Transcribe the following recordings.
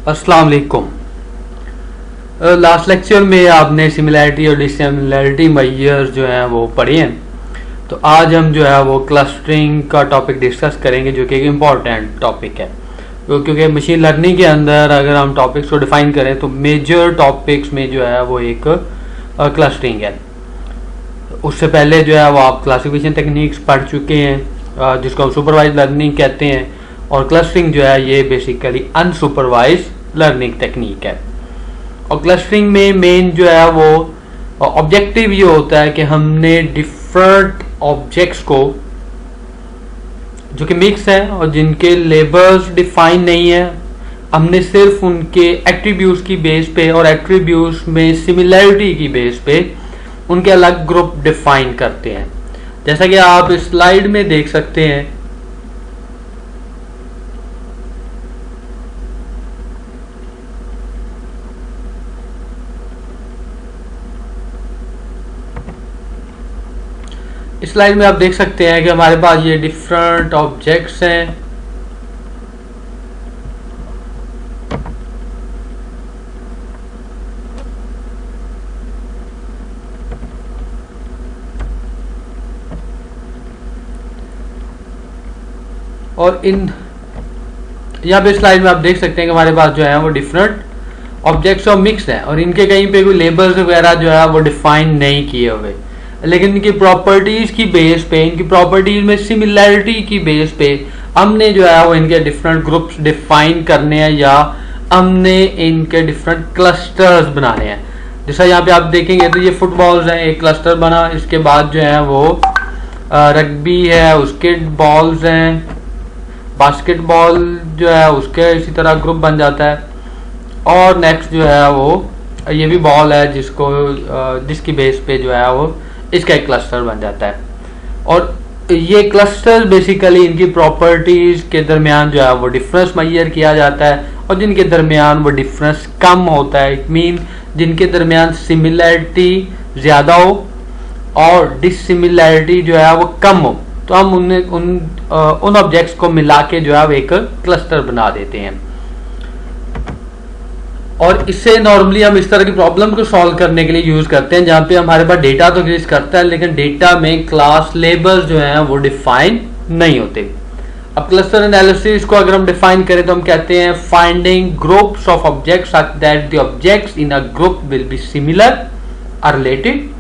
अस्सलाम वालेकुम। Last lecture में आपने सिमिलैरिटी और डिसिमिलैरिटी मेजर्स जो हैं वो पढ़े हैं। तो आज हम जो है वो क्लस्टरिंग का टॉपिक डिस्कस करेंगे, जो कि एक इम्पॉर्टेंट टॉपिक है। क्योंकि मशीन लर्निंग के अंदर अगर हम टॉपिक्स को डिफाइन करें तो मेजर टॉपिक्स में जो है वो एक क्लस्टरिंग है। उससे पहले जो है वो आप क्लासिफिकेशन टेक्निक्स पढ़ चुके हैं, जिसको हम सुपरवाइज लर्निंग कहते हैं। और क्लस्टरिंग जो है ये बेसिकली अनसुपरवाइज लर्निंग टेक्निक है। और क्लस्टरिंग में मेन जो है वो ऑब्जेक्टिव ये होता है कि हमने डिफरेंट ऑब्जेक्ट्स को जो कि मिक्स है और जिनके लेबल्स डिफाइन नहीं है, हमने सिर्फ उनके एट्रीब्यूट्स की बेस पे और एट्रीब्यूट्स में सिमिलैरिटी की बेस पे उनके अलग ग्रुप डिफाइन करते हैं। जैसा कि आप इस स्लाइड में देख सकते हैं, इस स्लाइड में आप देख सकते हैं कि हमारे पास ये डिफरेंट ऑब्जेक्ट्स हैं। और इन यहाँ पे स्लाइड में आप देख सकते हैं कि हमारे पास जो है वो डिफरेंट ऑब्जेक्ट्स और मिक्स है, और इनके कहीं पे कोई लेबल्स वगैरह जो है वो डिफाइन नहीं किए हुए, लेकिन इनकी प्रॉपर्टीज की बेस पे, इनकी प्रॉपर्टीज में सिमिलैरिटी की बेस पे हमने जो है वो इनके डिफरेंट ग्रुप्स डिफाइन करने हैं, या हमने इनके डिफरेंट क्लस्टर्स बनाने हैं। जैसा यहाँ पे आप देखेंगे तो ये फुटबॉल्स हैं, एक क्लस्टर बना। इसके बाद जो है वो रग्बी है, उसके बॉल्स हैं, बास्केटबॉल जो है उसके इसी तरह ग्रुप बन जाता है। और नेक्स्ट जो है वो ये भी बॉल है, जिसकी बेस पे जो है वो इसका एक क्लस्टर बन जाता है। और ये क्लस्टर बेसिकली इनकी प्रॉपर्टीज के दरमियान जो है वो डिफरेंस मेजर किया जाता है, और जिनके दरमियान वो डिफरेंस कम होता है। इट मीन जिनके दरमियान सिमिलैरिटी ज्यादा हो और डिसिमिलैरिटी जो है वो कम हो, तो हम उन ऑब्जेक्ट्स को मिला के जो है वो एक क्लस्टर बना देते हैं। और इससे नॉर्मली हम इस तरह की प्रॉब्लम को सॉल्व करने के लिए यूज करते हैं, जहां पे हमारे पास डेटा तो एग्जिस्ट करता है, लेकिन डेटा में क्लास लेबल्स जो हैं वो डिफाइन नहीं होते। अब क्लस्टर एनालिसिस को अगर हम डिफाइन करें तो हम कहते हैं finding groups of objects such that the objects in a group will be similar or related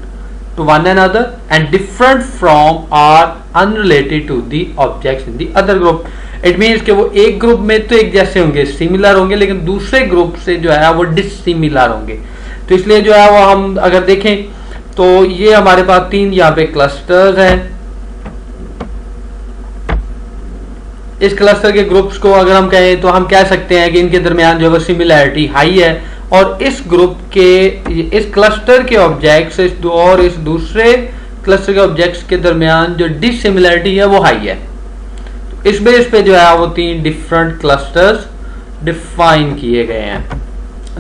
to one another and different from or unrelated to the objects in the other group. It means कि वो एक group में तो एक जैसे होंगे, similar होंगे, लेकिन दूसरे ग्रुप से जो है वो डिसिमिलर होंगे। तो इसलिए जो है वो हम अगर देखें तो ये हमारे पास तीन यहाँ पे क्लस्टर्स हैं। इस क्लस्टर के ग्रुप्स को अगर हम कहें तो हम कह सकते हैं कि इनके दरमियान जो है सिमिलैरिटी हाई है, और इस ग्रुप के, इस क्लस्टर के ऑब्जेक्ट्स और इस दूसरे क्लस्टर के ऑब्जेक्ट्स के दरमियान जो डिसिमिलैरिटी है वो हाई है। इस बेस पे जो है वो तीन डिफरेंट क्लस्टर्स डिफाइन किए गए हैं।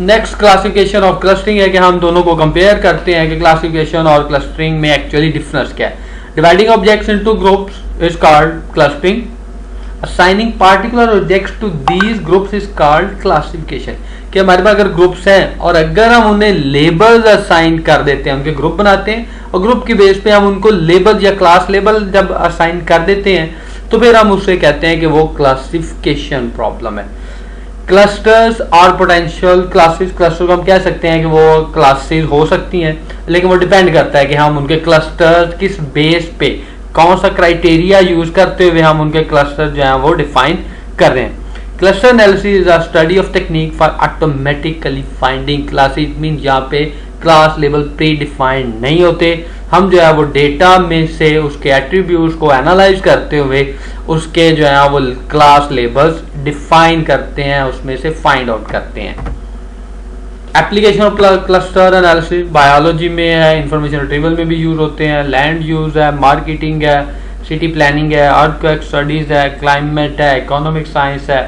नेक्स्ट क्लासिफिकेशन ऑफ क्लस्टरिंग है कि हम दोनों को कंपेयर करते हैं कि क्लासिफिकेशन और क्लस्टरिंग में एक्चुअली डिफरेंस क्या है। Dividing objects into groups is called clustering. Assigning particular objects to these groups is called classification। कि हमारे पास अगर ग्रुप्स हैं और अगर हम उन्हें लेबल्स असाइन कर देते हैं, उनके ग्रुप बनाते हैं और ग्रुप की बेस पे हम उनको लेबल या क्लास लेबल जब असाइन कर देते हैं, तो फिर हम उससे कहते हैं कि वो क्लासिफिकेशन प्रॉब्लम है। क्लस्टर्स और पोटेंशियल क्लासेस, क्लस्टर को हम कह सकते हैं कि वो क्लासेस हो सकती हैं, लेकिन वो डिपेंड करता है कि हम उनके क्लस्टर्स किस बेस पे, कौन सा क्राइटेरिया यूज करते हुए हम उनके क्लस्टर जो है वो डिफाइन कर रहे हैं। Cluster analysis is a study of technique for automatically finding classes. Mean यहाँ पे क्लास लेवल प्री डिफाइंड नहीं होते, हम जो है वो डेटा में से उसके एट्रीब्यूट्स को एनालाइज करते हुए उसके जो है वो क्लास लेबल्स डिफाइन करते हैं, उसमें से फाइंड आउट करते हैं। Application of cluster analysis biology में है, इंफॉर्मेशन रिट्रीवल में भी यूज होते हैं, लैंड यूज है, मार्केटिंग है, सिटी प्लानिंग है, अर्थक्वेक स्टडीज है, क्लाइमेट है, इकोनॉमिक साइंस है,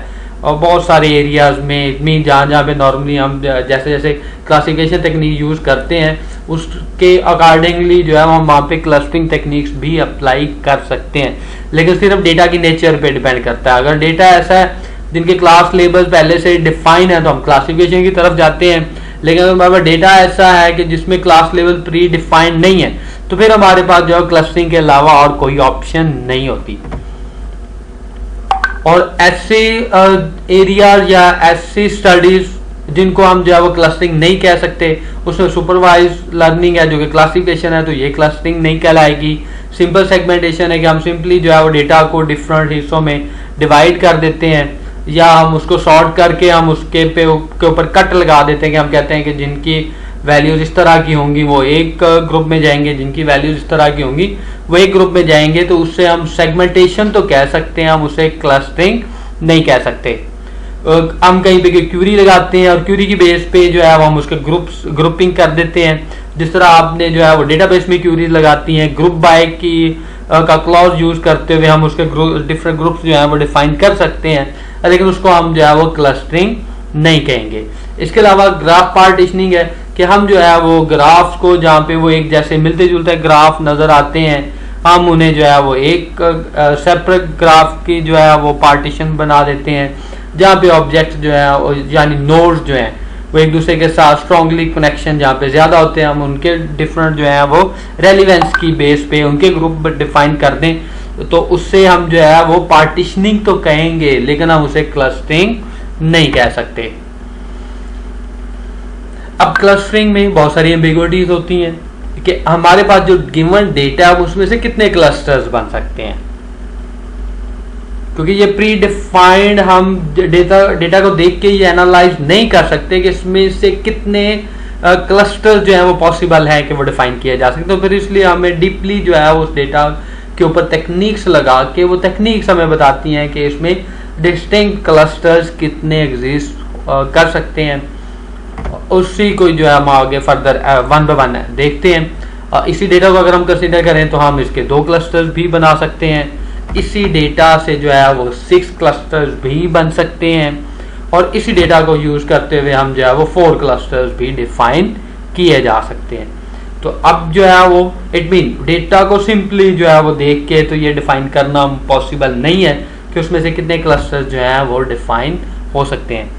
और बहुत सारे एरियाज में जहाँ पे नॉर्मली हम जैसे जैसे क्लासिफिकेशन टेक्निक यूज करते हैं उसके अकॉर्डिंगली जो है हम वहाँ पे क्लस्टरिंग टेक्निक्स भी अप्लाई कर सकते हैं, लेकिन सिर्फ डेटा की नेचर पे डिपेंड करता है। अगर डेटा ऐसा है जिनके क्लास लेबल्स पहले से डिफाइन है तो हम क्लासिफिकेशन की तरफ जाते हैं। लेकिन अगर हमारे पास डेटा ऐसा है कि जिसमें क्लास लेवल प्री डिफाइंड नहीं है तो फिर हमारे पास जो है क्लस्टरिंग के अलावा और कोई ऑप्शन नहीं होती। और ऐसे एरियाज या ऐसी स्टडीज जिनको हम जो है वो क्लस्टरिंग नहीं कह सकते, उसमें सुपरवाइज लर्निंग है जो कि क्लासिफिकेशन है, तो ये क्लस्टरिंग नहीं कहलाएगी। सिंपल सेगमेंटेशन है कि हम सिंपली जो है वो डेटा को डिफरेंट हिस्सों में डिवाइड कर देते हैं, या हम उसको सॉर्ट करके हम उसके ऊपर कट लगा देते हैं कि हम कहते हैं कि जिनकी वैल्यूज इस तरह की होंगी वो एक ग्रुप में जाएंगे, जिनकी वैल्यूज इस तरह की होंगी वो एक ग्रुप में जाएंगे। तो उससे हम सेगमेंटेशन तो कह सकते हैं, हम उसे क्लस्टरिंग नहीं कह सकते। हम कहीं पे क्यूरी लगाते हैं और क्यूरी की बेस पे जो है वो हम उसके ग्रुपिंग कर देते हैं। जिस तरह आपने जो है वो डेटाबेस में क्यूरीज लगाती हैं, ग्रुप बाय की का क्लॉज यूज करते हुए हम उसके डिफरेंट ग्रुप्स जो है वो डिफाइन कर सकते हैं, लेकिन उसको हम जो है वो क्लस्टरिंग नहीं कहेंगे। इसके अलावा ग्राफ पार्टीशनिंग है कि हम जो है वो ग्राफ्स को जहाँ पे वो एक जैसे मिलते जुलते ग्राफ नजर आते हैं, हम उन्हें जो है वो एक सेपरेट ग्राफ की जो है वो पार्टीशन बना देते हैं, जहाँ पे ऑब्जेक्ट जो है यानी नोड्स जो हैं वो एक दूसरे के साथ स्ट्रॉन्गली कनेक्शन जहाँ पे ज्यादा होते हैं, हम उनके डिफरेंट जो है वो रेलिवेंस की बेस पे उनके ग्रुप डिफाइन कर दें, तो उससे हम जो है वो पार्टीशनिंग तो कहेंगे, लेकिन हम उसे क्लस्टरिंग नहीं कह सकते। अब क्लस्टरिंग में बहुत सारी एम्बिग्युइटीज होती हैं कि हमारे पास जो गिवन डेटा है उसमें से कितने क्लस्टर्स बन सकते हैं, क्योंकि ये प्री डिफाइंड हम डेटा को देख के ये एनालाइज नहीं कर सकते कि इसमें से कितने क्लस्टर्स जो है वो पॉसिबल है कि वो डिफाइन किया जा सकते। तो फिर इसलिए हमें डीपली जो है उस डेटा के ऊपर टेक्निक्स लगा के वो टेक्निक्स हमें बताती हैं कि इसमें डिस्टिंक्ट क्लस्टर्स कितने एग्जिस्ट कर सकते हैं। उसी को जो है हम आगे फर्दर वन बाय वन देखते हैं। इसी डेटा को अगर हम कंसीडर करें तो हम इसके 2 क्लस्टर्स भी बना सकते हैं, इसी डेटा से जो है वो 6 क्लस्टर्स भी बन सकते हैं, और इसी डेटा को यूज करते हुए हम जो है वो 4 क्लस्टर्स भी डिफाइन किए जा सकते हैं। तो अब जो है वो इट मीन डेटा को सिंपली जो है वो देख के तो ये डिफाइन करना पॉसिबल नहीं है कि उसमें से कितने क्लस्टर्स जो है वो डिफाइन हो सकते हैं।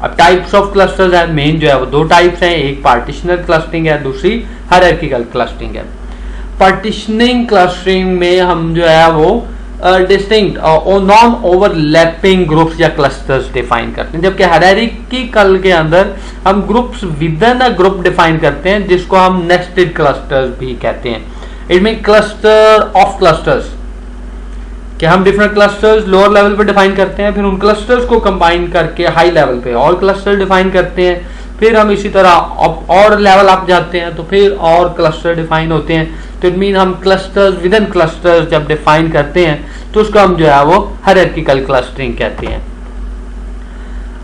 अब टाइप्स ऑफ क्लस्टर्स है, मेन जो है वो 2 टाइप्स हैं, एक पार्टीशनल क्लस्टरिंग है, दूसरी हायरार्किकल क्लस्टरिंग है। पार्टीशनिंग क्लस्टरिंग में हम जो है वो डिस्टिंक्ट और नॉन ओवरलैपिंग ग्रुप्स या क्लस्टर्स डिफाइन करते हैं, जबकि हायरार्किकल के अंदर हम groups with in a group define करते हैं, जिसको हम नेस्टेड क्लस्टर्स भी कहते हैं। It mean cluster of clusters, कि हम डिफरेंट क्लस्टर्स लोअर लेवल पे डिफाइन करते हैं, फिर उन क्लस्टर्स को कंबाइन करके हाई लेवल पे और क्लस्टर डिफाइन करते हैं, फिर हम इसी तरह और लेवल अप जाते हैं तो फिर और क्लस्टर डिफाइन होते हैं। तो इट मीन हम क्लस्टर्स विद इन क्लस्टर्स जब डिफाइन करते हैं तो उसको हम जो है वो हायरार्किकल क्लस्टरिंग कहते हैं।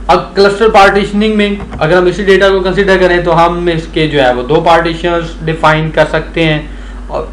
अब क्लस्टर पार्टीशनिंग में अगर हम इसी डेटा को कंसीडर करें तो हम इसके जो है वो 2 पार्टीशंस डिफाइन कर सकते हैं, और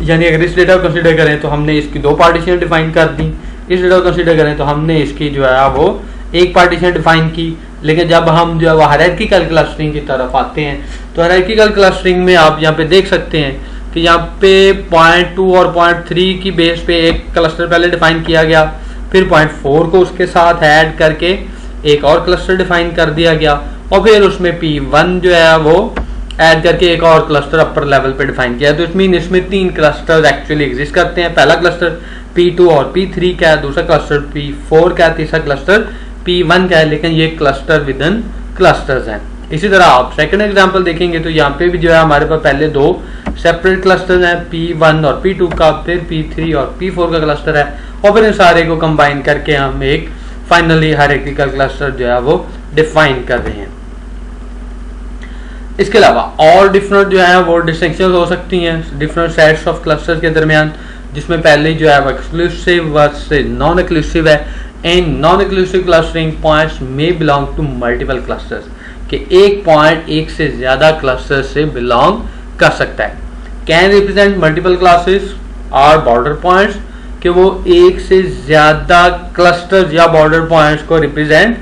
यानी अगर इस डेटा को कंसीडर करें तो हमने इसकी 2 पार्टीशन डिफाइन कर दी, इस डेटा को कंसीडर करें तो हमने इसकी जो है वो 1 पार्टीशन डिफाइन की। लेकिन जब हम जो है वो हायरार्किकल क्लस्टरिंग की तरफ आते हैं तो हायरार्किकल क्लस्टरिंग में आप यहाँ पे देख सकते हैं कि यहाँ पे 0.2 और 0.3 की बेस पे एक क्लस्टर पहले डिफाइन किया गया, फिर 0.4 को उसके साथ ऐड करके एक और क्लस्टर डिफाइन कर दिया गया, और फिर उसमें P1 जो है वो ऐड करके एक और क्लस्टर अपर लेवल पे डिफाइन किया। तो इसमें 3 क्लस्टर्स एक्चुअली एग्जिस्ट करते हैं। पहला क्लस्टर P2 और P3 का है, दूसरा क्लस्टर P4 का है, तीसरा क्लस्टर P1 का है, लेकिन ये क्लस्टर विद इन क्लस्टर्स हैं। इसी तरह आप सेकंड एग्जांपल देखेंगे तो यहाँ पे भी जो है हमारे पास पहले 2 सेपरेट क्लस्टर्स हैं, P1 और P2 का, फिर P3 और P4 का क्लस्टर है, और फिर इन सारे को कंबाइन करके हम एक फाइनली हायरार्किकल क्लस्टर जो है वो डिफाइन कर रहे हैं। इसके अलावा और डिफरेंट जो है वो डिस्टिंक्शंस हो सकती हैं डिफरेंट सेट्स ऑफ क्लस्टर्स के दरमियान, जिसमें पहले जो है वो एक्सक्लूसिव वर्सेस नॉन एक्सक्लूसिव है। In non exclusive clustering points में बिलोंग टू मल्टीपल क्लस्टर्स, कि एक पॉइंट एक से ज्यादा क्लस्टर से बिलोंग कर सकता है। कैन रिप्रेजेंट मल्टीपल क्लासेस और बॉर्डर पॉइंट्स, कि वो एक से ज्यादा क्लस्टर्स या बॉर्डर पॉइंट्स को रिप्रेजेंट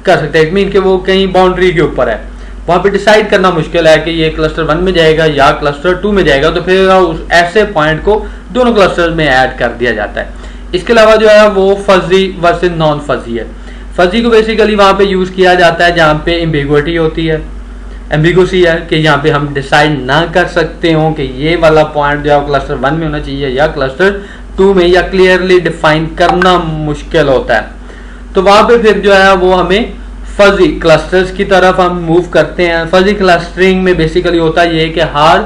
कर सकते हैं। इट मीन कि वो कहीं बाउंड्री के ऊपर है, वहां पे डिसाइड करना मुश्किल है कि ये क्लस्टर 1 में जाएगा या क्लस्टर 2 में जाएगा, तो फिर उस ऐसे पॉइंट को दोनों क्लस्टर्स में ऐड कर दिया जाता है। इसके अलावा जो है वो फजी वर्सेस नॉन फजी है। फजी को बेसिकली वहां पे यूज किया जाता है जहां पे एम्बिगुइटी होती है, एम्बिगुसी है, कि यहाँ पे हम डिसाइड ना कर सकते हो कि ये वाला पॉइंट जो है क्लस्टर 1 में होना चाहिए या क्लस्टर 2 में, या क्लियरली डिफाइन करना मुश्किल होता है। तो वहां पे फिर जो है वो हमें फजी क्लस्टर्स की तरफ हम मूव करते हैं। फजी क्लस्टरिंग में बेसिकली होता है ये कि हर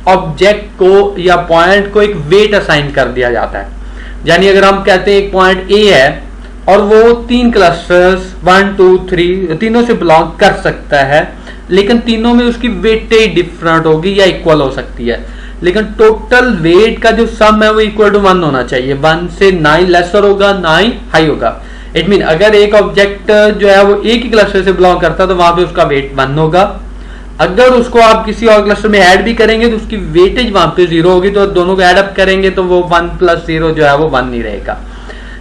ऑब्जेक्ट को या पॉइंट को एक वेट असाइन कर दिया जाता है। यानी अगर हम कहते हैं एक पॉइंट ए है और वो 3 क्लस्टर्स 1 2 3 तीनों से बिलोंग कर सकता है, लेकिन तीनों में उसकी वेटेज डिफरेंट होगी या इक्वल हो सकती है, लेकिन टोटल वेट का जो सम है वो इक्वल टू 1 होना चाहिए। 1 से ना ही लेसर होगा ना ही हाई होगा। इट मीन अगर एक ऑब्जेक्ट जो है वो एक ही क्लस्टर से बिलोंग करता है तो वहां पे उसका वेट 1 होगा। अगर उसको आप किसी और क्लस्टर में ऐड भी करेंगे तो उसकी वेटेज वहां पे 0 होगी, तो दोनों को ऐड अप करेंगे तो वो 1 + 0 जो है वो 1 नहीं रहेगा।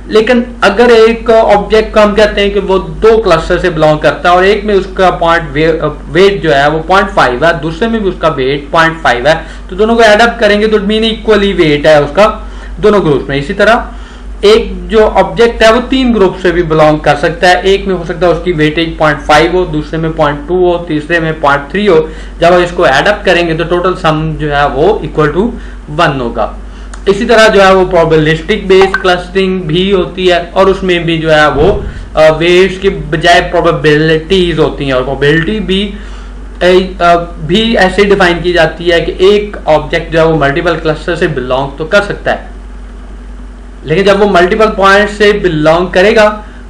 लेकिन अगर एक ऑब्जेक्ट को हम कहते हैं कि वो 2 क्लस्टर से बिलोंग करता है और एक में उसका पॉइंट वेट जो है वो 0.5 है, दूसरे में भी उसका वेट 0.5 है, तो दोनों को ऐड अप करेंगे तो मीन इक्वली वेट है उसका दोनों ग्रुप में। इसी तरह एक जो ऑब्जेक्ट है वो 3 ग्रुप से भी बिलोंग कर सकता है। एक में हो सकता है उसकी वेटेज 0.5 हो, दूसरे में 0.2 हो, तीसरे में 0.3 हो। जब हम इसको ऐड अप करेंगे तो टोटल सम जो है वो इक्वल टू 1 होगा। इसी तरह जो है वो प्रोबेबिलिस्टिक बेस्ड क्लस्टरिंग भी होती है और उसमें भी जो है वो वेट्स के बजाय प्रोबेबिलिटीज होती हैं, और प्रोबेबिलिटी भी ऐसे डिफाइन की जाती है कि एक ऑब्जेक्ट जो है वो मल्टीपल क्लस्टर से बिलोंग तो कर सकता है, लेकिन जब वो मल्टीपल पॉइंट से बिलोंग करेगा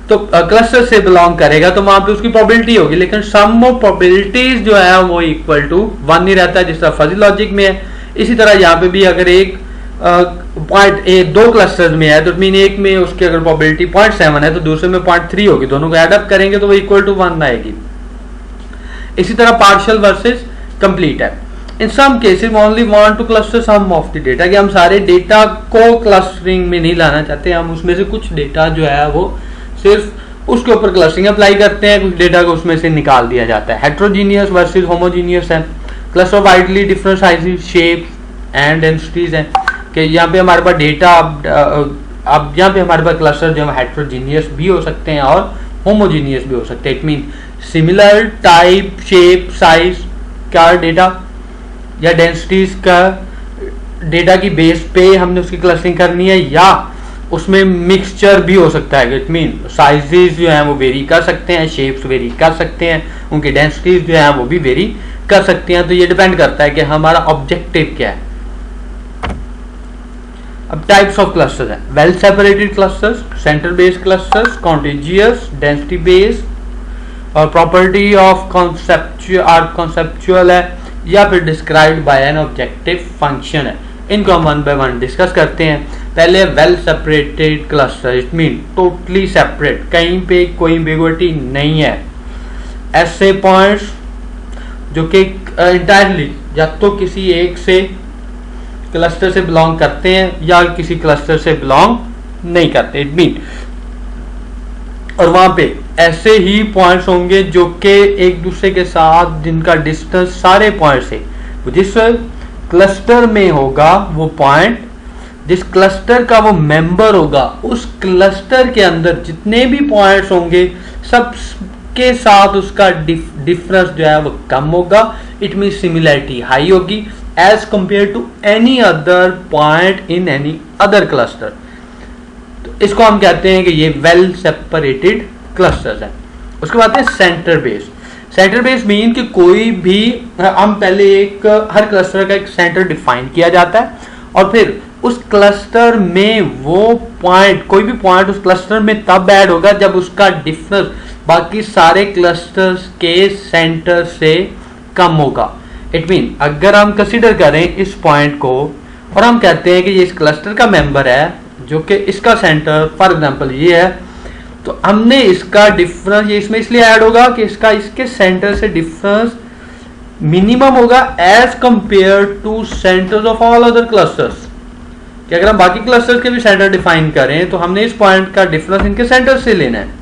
तो क्लस्टर से बिलोंग करेगा तो वहां पे उसकी प्रोबेबिलिटी होगी, लेकिन सम ऑफ प्रोबेबिलिटीज जो है वो इक्वल टू 1 नहीं रहता, जिस तरह फजी लॉजिक में है। इसी तरह यहाँ पे भी अगर एक पॉइंट ए 2 क्लस्टर्स में है तो मीन एक में उसकी अगर प्रोबेबिलिटी 0.7 है तो दूसरे में 0.3 होगी, दोनों को ऐड अप करेंगे तो वो इक्वल टू 1 आएगी। इसी तरह पार्शियल वर्सेस कंप्लीट है। In some cases we only want to cluster some of the data, कि हम सारे डेटा को क्लस्टरिंग में नहीं लाना चाहते, हम उसमें से कुछ डेटा जो है वो सिर्फ उसके ऊपर क्लस्टरिंग अप्लाई करते हैं, कुछ डेटा को उसमें से निकाल दिया जाता है। हेट्रोजीनियस वर्सेस होमोजीनियस है। Cluster widely different sizes, shapes and densities हैं, कि यहाँ पे हमारे पास डेटा अब यहाँ पे हमारे पास क्लस्टर जो है हेट्रोजीनियस भी हो सकते हैं और होमोजीनियस भी हो सकते हैं। It mean similar type, shape, size का डेटा या डेंसिटीज का डेटा की बेस पे हमने उसकी क्लस्टरिंग करनी है, या उसमें मिक्सचर भी हो सकता है। इट मीन साइजेस जो है वो वेरी कर सकते हैं, शेप्स वेरी कर सकते हैं, उनकी डेंसिटीज जो है वो भी वेरी कर सकती हैं। तो ये डिपेंड करता है कि हमारा ऑब्जेक्टिव क्या है। अब टाइप्स ऑफ क्लस्टर्स हैं। Well separated clusters, centre based clusters, contiguous, density based, और प्रॉपर्टी ऑफ कॉन्सेप्चुअल है, या फिर described bye an objective function है। इनको हम 1 बाय 1 डिस्कस करते हैं। पहले well separated cluster, it mean totally separate, कहीं पे कोई एम्बिगुइटी नहीं है। ऐसे पॉइंट्स जो कि इंटायरली या तो किसी एक से क्लस्टर से बिलोंग करते हैं या किसी क्लस्टर से बिलोंग नहीं करते। इट मीन, और वहां पे ऐसे ही पॉइंट्स होंगे जो कि एक दूसरे के साथ जिनका डिस्टेंस सारे पॉइंट से, जिस क्लस्टर में होगा वो पॉइंट, जिस क्लस्टर का वो मेंबर होगा, उस क्लस्टर के अंदर जितने भी पॉइंट्स होंगे सब के साथ उसका डिफरेंस जो है वो कम होगा। इट मीन सिमिलैरिटी हाई होगी as compare to any other point in any other cluster. तो इसको हम कहते हैं कि ये वेल सेपरेटेड क्लस्टर्स है। उसके बाद है centre base. Centre base mean कि कोई भी, हम पहले एक हर क्लस्टर का एक सेंटर डिफाइन किया जाता है और फिर उस क्लस्टर में वो पॉइंट, कोई भी पॉइंट उस क्लस्टर में तब ऐड होगा जब उसका डिफरेंस बाकी सारे क्लस्टर्स के सेंटर से कम होगा। इट मीन अगर हम कंसीडर करें इस पॉइंट को और हम कहते हैं कि ये इस क्लस्टर का मेंबर है जो कि इसका सेंटर फॉर एग्जांपल ये है, तो हमने इसका डिफरेंस ये इसमें इसलिए ऐड होगा कि इसका इसके सेंटर से डिफरेंस मिनिमम होगा as compare to centres of all other clusters. कि अगर हम बाकी क्लस्टर्स के भी सेंटर डिफाइन करें तो हमने इस पॉइंट का डिफरेंस इनके सेंटर से लेना है।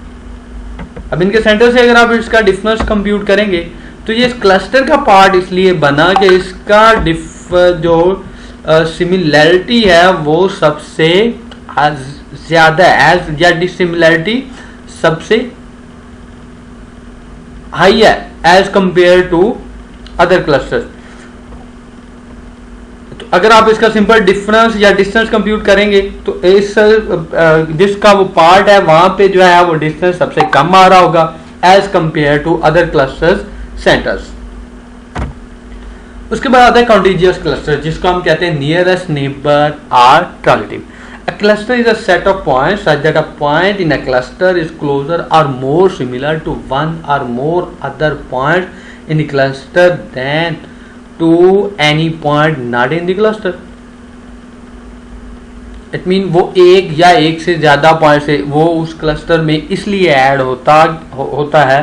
अब इनके सेंटर से अगर आप इसका डिफरेंस कंप्यूट करेंगे तो ये इस क्लस्टर का पार्ट इसलिए बना कि इसका जो सिमिलैरिटी है वो सबसे ज्यादा एज या डिसिमिलरिटी सबसे हाई है as compare to other clusters. तो अगर आप इसका सिंपल डिफरेंस या डिस्टेंस कंप्यूट करेंगे तो इस जिसका वो पार्ट है वहां पे जो है वो डिस्टेंस सबसे कम आ रहा होगा as compare to other clusters centres. उसके बाद आता है कॉन्टिजियस क्लस्टर, जिसको हम कहते हैं nearest neighbour or transitive. A cluster is a set of points such that a point in a cluster is closer or more similar to one or more other points in the cluster than to any point not in the cluster. It means वो एक या एक से ज़्यादा point से वो उस cluster में इसलिए ऐड होता है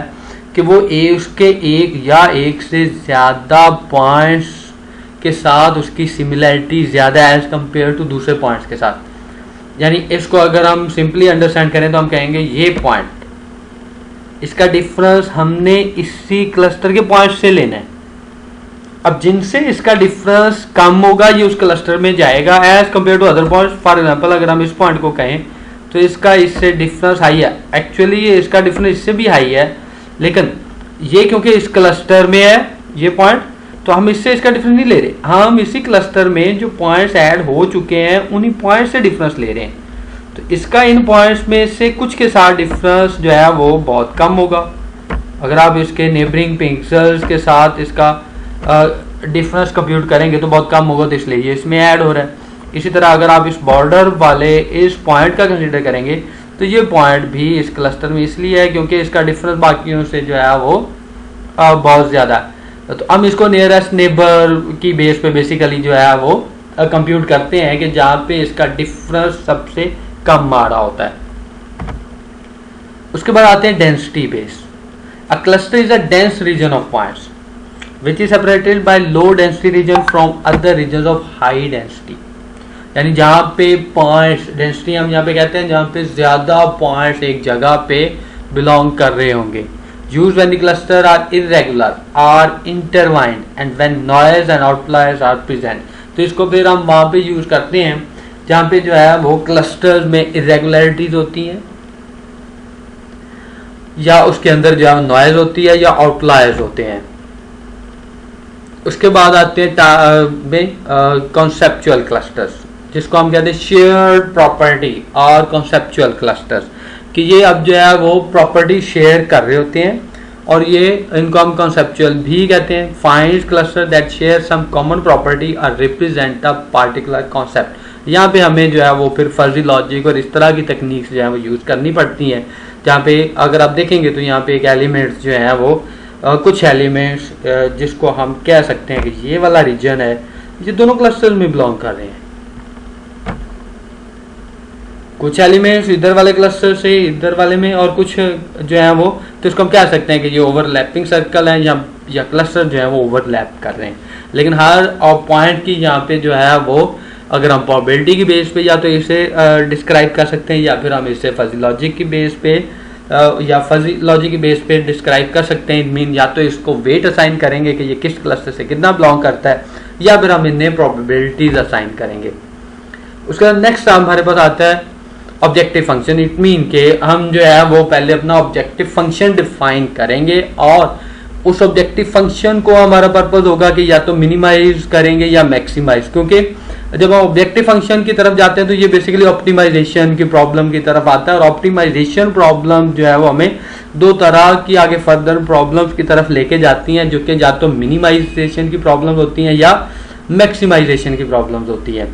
कि वो उसके एक या एक से ज़्यादा पॉइंट्स के साथ उसकी सिमिलैरिटी ज़्यादा एज कंपेयर टू दूसरे पॉइंट्स के साथ। यानी इसको अगर हम सिंपली अंडरस्टैंड करें तो हम कहेंगे ये पॉइंट इसका डिफरेंस हमने इसी क्लस्टर के पॉइंट से लेना है। अब जिनसे इसका डिफरेंस कम होगा ये उस क्लस्टर में जाएगा as compare to other points. For example अगर हम इस पॉइंट को कहें तो इसका इससे डिफरेंस हाई है, एक्चुअली ये इसका डिफरेंस इससे भी हाई है, लेकिन ये क्योंकि इस क्लस्टर में है ये पॉइंट तो हम इससे इसका डिफरेंस नहीं ले रहे, हम इसी क्लस्टर में जो पॉइंट्स ऐड हो चुके हैं उन्हीं पॉइंट्स से डिफरेंस ले रहे हैं। तो इसका इन पॉइंट्स में से कुछ के साथ डिफरेंस जो है वो बहुत कम होगा। अगर आप इसके नेबरिंग पिक्सेल्स के साथ इसका डिफरेंस कंप्यूट करेंगे तो बहुत कम होगा, तो इसलिए ये इसमें ऐड हो रहा है। इसी तरह अगर आप इस बॉर्डर वाले इस पॉइंट का कंसिडर करेंगे तो ये पॉइंट भी इस क्लस्टर में इसलिए है क्योंकि इसका डिफरेंस बाकियों से जो है वो बहुत ज़्यादा है। तो हम इसको नियरेस्ट नेबर की बेस पे बेसिकली जो है वो कंप्यूट करते हैं कि जहाँ पे इसका डिफरेंस सबसे कम आ रहा होता है। उसके बाद आते हैं density base. A cluster is a dense region of points which is separated by low density region from other region of high density. यानी जहाँ पे पॉइंट्स डेंसिटी हम यहाँ पे कहते हैं जहाँ पे ज़्यादा पॉइंट्स एक जगह पे बिलोंग कर रहे होंगे। Used when the cluster are irregular or intertwined and when noise and outliers are present। तो इसको फिर हम वहाँ पे यूज करते हैं जहाँ पे जो है वो क्लस्टर्स में इरेगुलरिटीज होती हैं या उसके अंदर जो है नॉइज होती है या आउटलायर्स होते हैं। उसके बाद आते हैं कॉन्सेप्चुअल क्लस्टर्स, जिसको हम कहते हैं शेयर्ड प्रॉपर्टी और कॉन्सेप्चुअल क्लस्टर्स, कि ये अब जो है वो प्रॉपर्टी शेयर कर रहे होते हैं और ये इनको हम कॉन्सेप्चुअल भी कहते हैं। Find cluster that share some common property और रिप्रेजेंट अ पार्टिकुलर कॉन्सेप्ट। यहाँ पे हमें जो है वो फिर फजी लॉजिक और इस तरह की तकनीक जो है वो यूज़ करनी पड़ती हैं, जहाँ पे अगर आप देखेंगे तो यहाँ पे एक एलिमेंट्स जो है वो कुछ एलिमेंट्स जिसको हम कह सकते हैं कि ये वाला रीजन है ये दोनों क्लस्टर में बिलोंग कर रहे हैं। कुछ एलिमेंट्स इधर वाले क्लस्टर से इधर वाले में और कुछ जो है वो, तो इसको हम कह सकते हैं कि ये ओवरलैपिंग सर्कल है या क्लस्टर जो है वो ओवरलैप कर रहे हैं। लेकिन हर पॉइंट की यहाँ पे जो है वो अगर हम प्रोबेबिलिटी की बेस पे या तो इसे डिस्क्राइब कर सकते हैं या फिर हम इसे फजी लॉजिक की बेस पे या फजी लॉजिक की बेस पे डिस्क्राइब कर सकते हैं। मीन या तो इसको वेट असाइन करेंगे कि ये किस क्लस्टर से कितना बिलोंग करता है या फिर हम इन्हें प्रोबेबिलिटीज असाइन करेंगे। उसके बाद नेक्स्ट हमारे पास आता है ऑब्जेक्टिव फंक्शन। इट मीन के हम जो है वो पहले अपना ऑब्जेक्टिव फंक्शन डिफाइन करेंगे और उस ऑब्जेक्टिव फंक्शन को हमारा पर्पस होगा कि या तो मिनिमाइज करेंगे या मैक्सिमाइज, क्योंकि जब हम ऑब्जेक्टिव फंक्शन की तरफ जाते हैं तो ये बेसिकली ऑप्टिमाइजेशन की प्रॉब्लम की तरफ आता है और ऑप्टिमाइजेशन प्रॉब्लम जो है वो हमें दो तरह की आगे फर्दर प्रॉब्लम्स की तरफ लेके जाती हैं, जो कि या तो मिनिमाइजेशन की प्रॉब्लम होती हैं या मैक्सिमाइजेशन की प्रॉब्लम्स होती हैं।